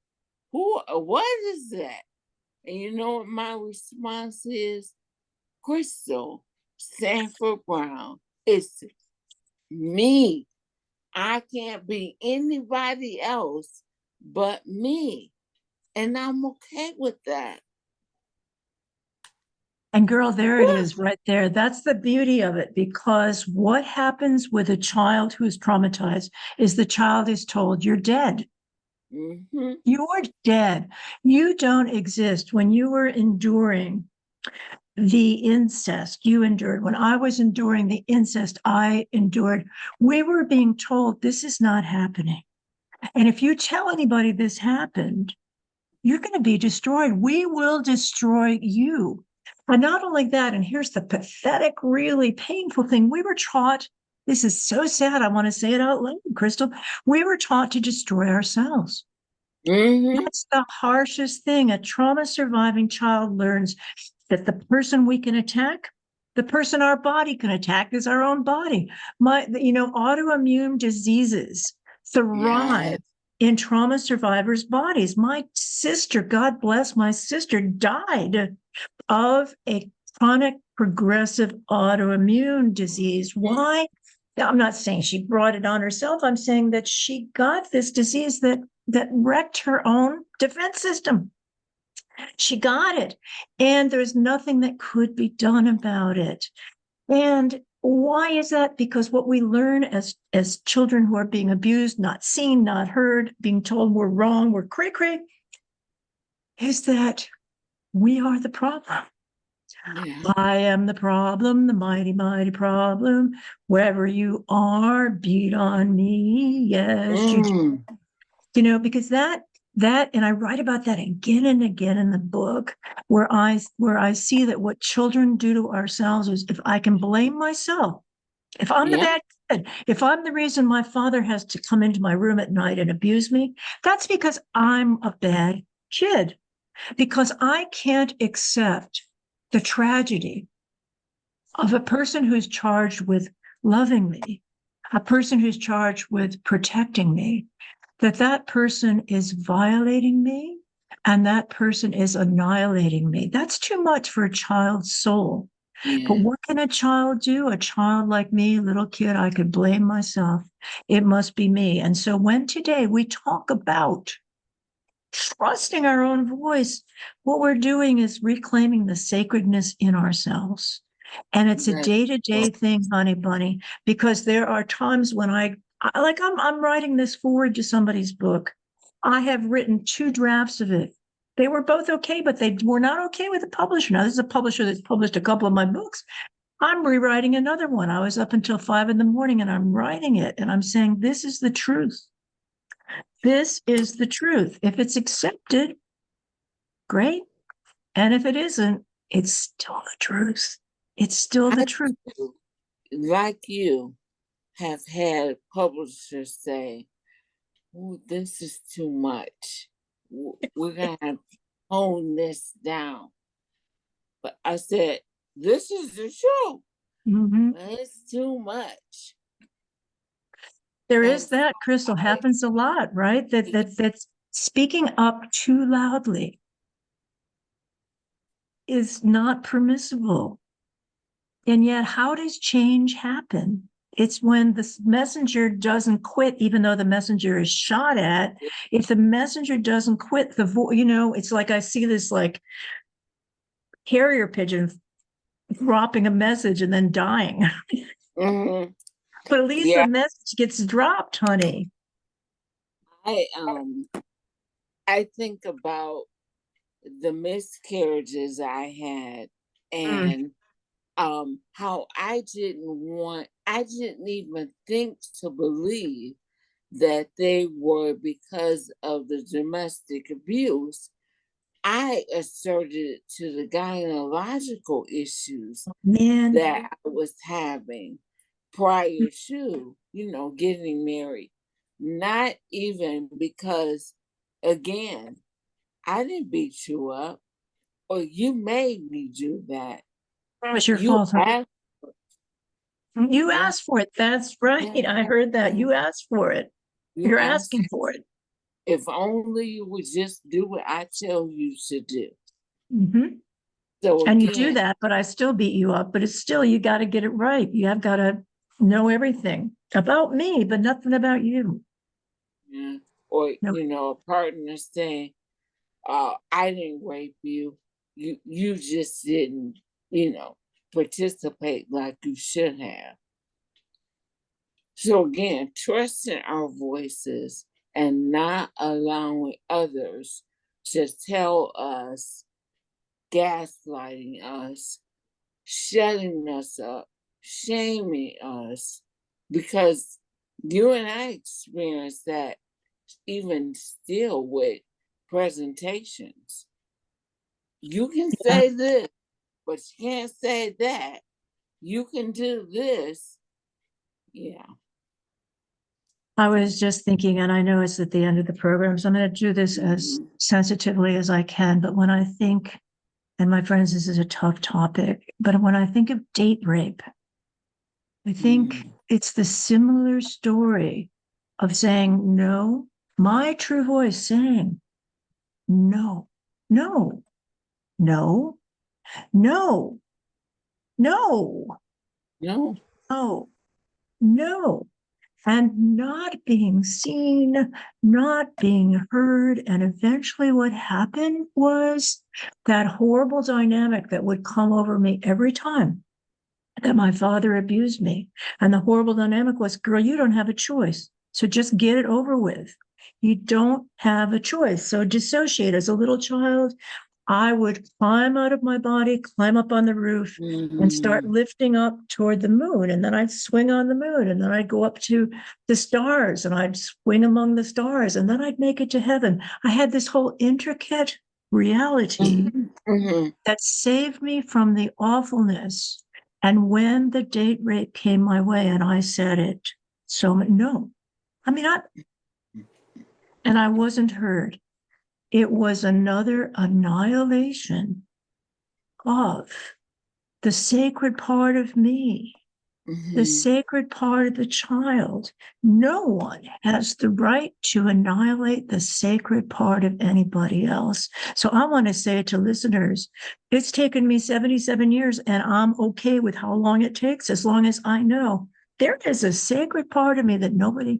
what is that? And you know what my response is? Crystal Sanford Brown. It's me. I can't be anybody else but me. And I'm okay with that. And girl, there it is right there. That's the beauty of it, because what happens with a child who is traumatized is the child is told, you're dead. Mm-hmm. You're dead. You don't exist. When you were enduring the incest you endured, when I was enduring the incest I endured, we were being told this is not happening. And if you tell anybody this happened, you're going to be destroyed. We will destroy you. And not only that, and here's the pathetic, really painful thing, we were taught, this is so sad, I want to say it out loud, Crystal, we were taught to destroy ourselves. Mm-hmm. That's the harshest thing. A trauma surviving child learns that the person we can attack, the person our body can attack, is our own body. Autoimmune diseases thrive in trauma survivors' bodies. My sister, God bless my sister, died of a chronic progressive autoimmune disease. Why? I'm not saying she brought it on herself. I'm saying that she got this disease that wrecked her own defense system. She got it, and there's nothing that could be done about it. And why is that? Because what we learn as children who are being abused, not seen, not heard, being told we're wrong, we're cray-cray, is that we are the problem. Yeah. I am the problem, the mighty, mighty problem. Wherever you are, beat on me. Yes, because that, and I write about that again and again in the book, where I see that what children do to ourselves is, if I can blame myself, if I'm the bad kid, if I'm the reason my father has to come into my room at night and abuse me, that's because I'm a bad kid, because I can't accept the tragedy of a person who's charged with loving me, a person who's charged with protecting me, that person is violating me and that person is annihilating me. That's too much for a child's soul. But Yeah. what can a child do? A child like me, little kid, I could blame myself. It must be me. And so when today we talk about trusting our own voice, what we're doing is reclaiming the sacredness in ourselves. And it's a That's day-to-day thing, honey bunny, because there are times when I'm writing this forward to somebody's book. I have written 2 drafts of it. They were both okay, but they were not okay with the publisher. Now, this is a publisher that's published a couple of my books. I'm rewriting another one. I was up until 5 in the morning and I'm writing it. And I'm saying, this is the truth. This is the truth. If it's accepted, great. And if it isn't, it's still the truth. It's still the I truth. too, like you, have had publishers say, "Oh, this is too much. We're gonna have to tone this down." But I said, "This is the truth. Mhm. It's too much." There is And so that, Crystal, I, happens a lot, right? That's speaking up too loudly is not permissible. And yet, how does change happen? It's when the messenger doesn't quit, even though the messenger is shot at. If the messenger doesn't quit, it's like I see this like carrier pigeon dropping a message and then dying. mhm, But at least the yeah, message gets dropped, honey. I um, I think about the miscarriages I had Mm, and how I didn't even think to believe that they were because of the domestic abuse. I asserted it to the gynecological issues man, that I was having prior to, getting married. Not even because, again, I didn't beat you up or you made me do that. it was your You fault. Huh? asked, You yeah, asked for it. That's right. yeah, I heard that. mhm. You asked for it. You You're asked. asking for it. If only you would just do what I tell you to do. Mhm. So And you do again, that, but I still beat you up. But it's still, you got to get it right. You have got to know everything about me, but nothing about you. yeah, or No, a partner saying, I didn't rape you. You just didn't, participate like you should have. So again, trusting our voices and not allowing others to tell us, gaslighting us, shutting us up, shaming us, because you and I experienced that even still with presentations. You can yeah. say this, but you can't say that. You can do this. Yeah. I was just thinking, and I know it's at the end of the program, so I'm going to do this as Mhm. sensitively as I can. But when I think, and my friends, this is a tough topic, but when I think of date rape, I think Mhm. it's the similar story of saying no, my true voice saying no, no, no, no, no, No. no, no, and not being seen, not being heard. And eventually, what happened was that horrible dynamic that would come over me every time that my father abused me. And the horrible dynamic was, girl, you don't have a choice. So just get it over with. You don't have a choice. So dissociate. As a little child, I would climb out of my body, climb up on the roof, and start Mhm. lifting up toward the moon. And then I'd swing on the moon. And then I'd go up to the stars and I'd swing among the stars. And then I'd make it to heaven. I had this whole intricate reality Mhm. Mhm. that saved me from the awfulness. And when the date rape came my way and I said it, so no, I mean, and I wasn't heard. It was another annihilation of the sacred part of me. the Mhm. sacred part of the child. No one has the right to annihilate the sacred part of anybody else. So I want to say to listeners, it's taken me 77 years and I'm okay with how long it takes, as long as I know there is a sacred part of me that nobody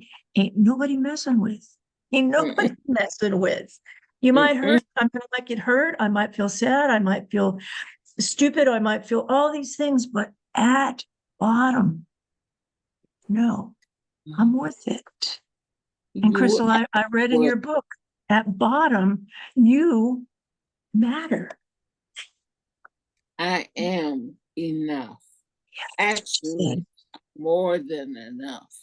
messing with. Ain't nobody Mm-mm. messing with. You might Mm-mm. hurt. I'm going to get hurt. I might feel sad. I might feel stupid. I might feel all these things, but at bottom, no, I'm worth it. And You Crystal, I read in would. your book, at bottom, you matter. I am enough. Actually, more than enough.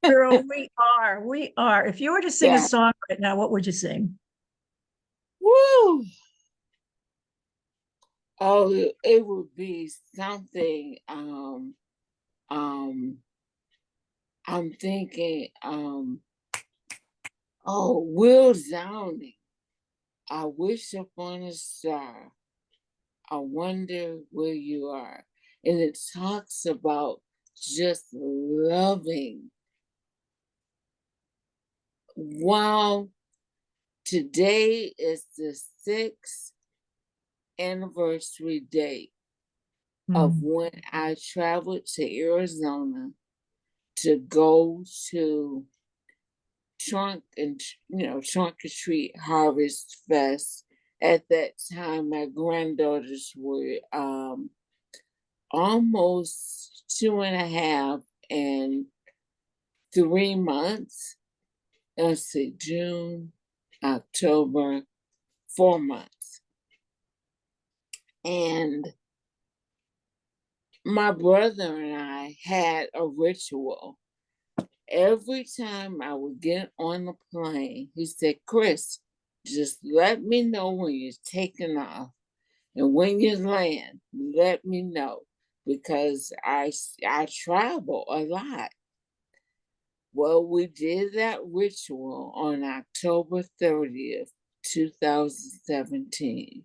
Girl, we are. We are. If you were to sing a Yeah. song right now, what would you sing? Woo! Oh, it would be something. Um, I'm thinking. Oh, Will Downing. I wish upon a star. I wonder where you are. And it talks about just loving. Wow, today is the 6th anniversary date of Mm. when I traveled to Arizona to go to Trunk or Treat Harvest Fest. At that time, my granddaughters were almost 2.5 and 3 months. Let's see, June, October, 4 months. And my brother and I had a ritual. Every time I would get on the plane, he said, Chris, just let me know when you're taking off. And when you land, let me know because I travel a lot. Well, we did that ritual on October 30th, 2017.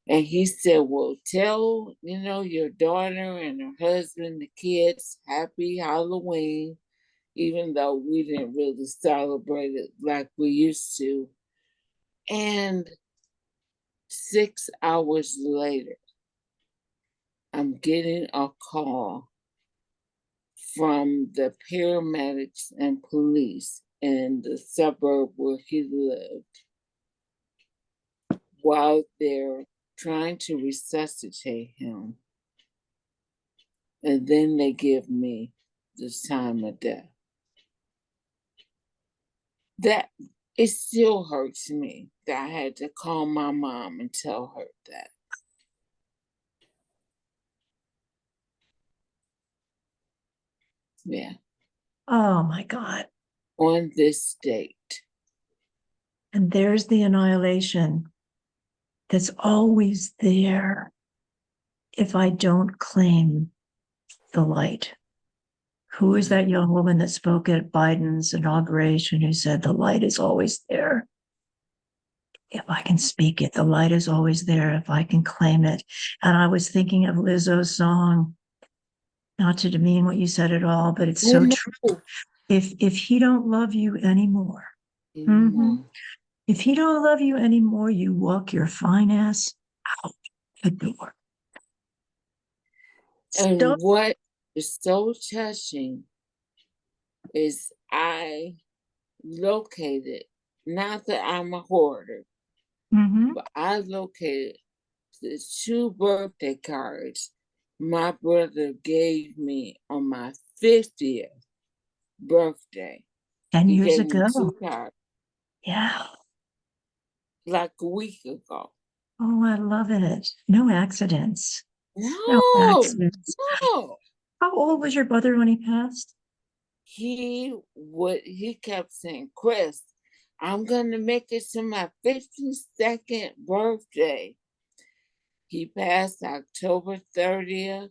And he said, well, tell, your daughter and her husband, the kids, happy Halloween, even though we didn't really celebrate it like we used to. And 6 hours later, I'm getting a call from the paramedics and police in the suburb where he lived while they're trying to resuscitate him. And then they give me the time of death. That it still hurts me that I had to call my mom and tell her that. Yeah, Oh my God. on this date. And there's the annihilation that's always there if I don't claim the light. Who is that young woman that spoke at Biden's inauguration who said the light is always there? If I can speak it, the light is always there if I can claim it. And I was thinking of Lizzo's song, not to demean what you said at all, but it's Oh so no, true. If he don't love you anymore, mhm, anymore. if he don't love you anymore, you walk your fine ass out the door. And Stop. what is so touching is I located, not that I'm a hoarder, Mhm. but I located the 2 birthday cards my brother gave me on my 50th birthday. 10 He years gave me ago. 2 cards Yeah. like a week ago. Oh, I love it. No accidents. No No, accidents. no. How old was your brother when he passed? He kept saying, Chris, I'm gonna make it to my 52nd birthday. He passed October 30th.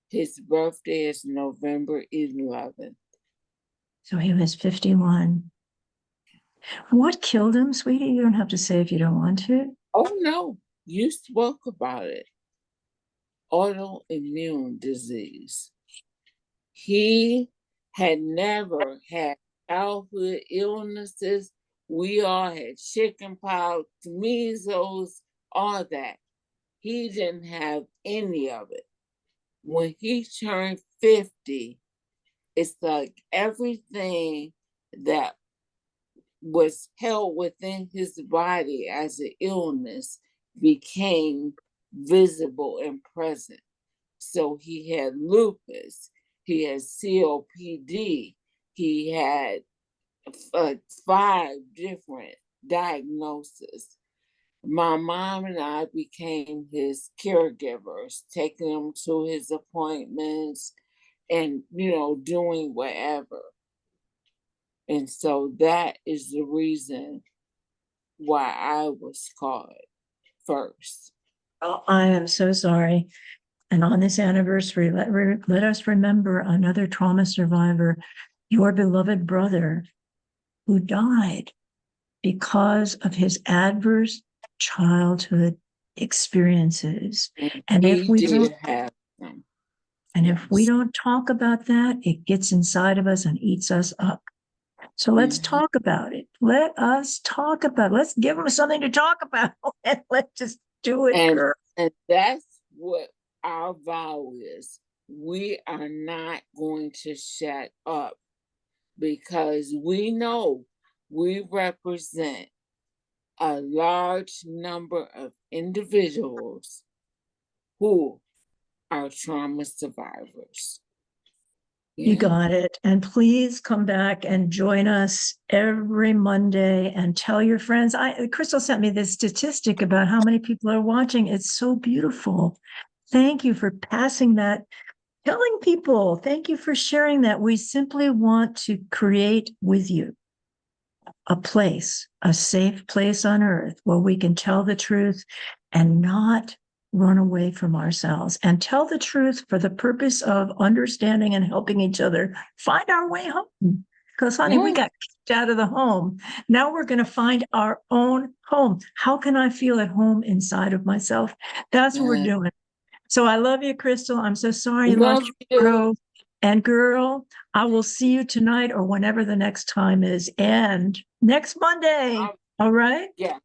His birthday is November 11th. So he was 51. What killed him, sweetie? You don't have to say if you don't want to. Oh no, you spoke about it. autoimmune disease. He had never had childhood illnesses. We all had chickenpox, measles, all that. He didn't have any of it. When he turned 50, it's like everything that was held within his body as an illness became visible and present. So he had lupus, he had COPD, he had 5 different diagnoses. My mom and I became his caregivers, taking him to his appointments and, doing whatever. And so that is the reason why I was called first. Oh, I am so sorry. And on this anniversary, let us remember another trauma survivor, your beloved brother, who died because of his adverse childhood experiences. And he if we did don't, have them. and Yes. if we don't talk about that, it gets inside of us and eats us up. So let's talk about it. Let us talk about it. Let's give them something to talk about and let's just do it, girl. And that's what our vow is. We are not going to shut up because we know we represent a large number of individuals who are trauma survivors. You got it. And please come back and join us every Monday and tell your friends. Crystal sent me this statistic about how many people are watching. It's so beautiful. Thank you for passing that, telling people. Thank you for sharing that. We simply want to create with you a place, a safe place on earth where we can tell the truth and not run away from ourselves, and tell the truth for the purpose of understanding and helping each other find our way home. Because, honey, we got kicked out of the home. Now we're going to find our own home. How can I feel at home inside of myself? That's what we're doing. So I love you, Crystal. I'm so sorry you lost your bro. And girl, I will see you tonight or whenever the next time is. And next Monday. All right? Yeah.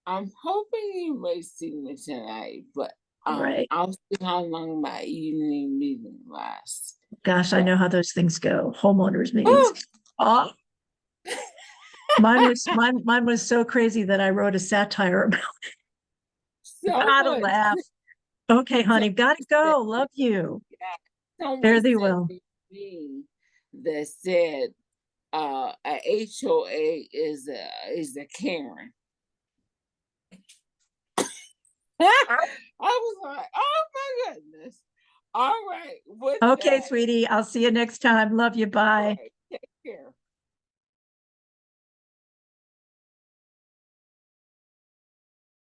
I'm hoping you may see me tonight, but Right. I'll see how long my evening meeting lasts. Gosh, I know how those things go. Homeowners meetings. Oh. Mine was so crazy that I wrote a satire about it. Gotta laugh. Okay, honey, gotta go. Love you. Someone Fare thee sent well. me that said a HOA is a Karen. I was like, oh my goodness. All right. Okay, sweetie. I'll see you next time. Love you. Bye. Take care.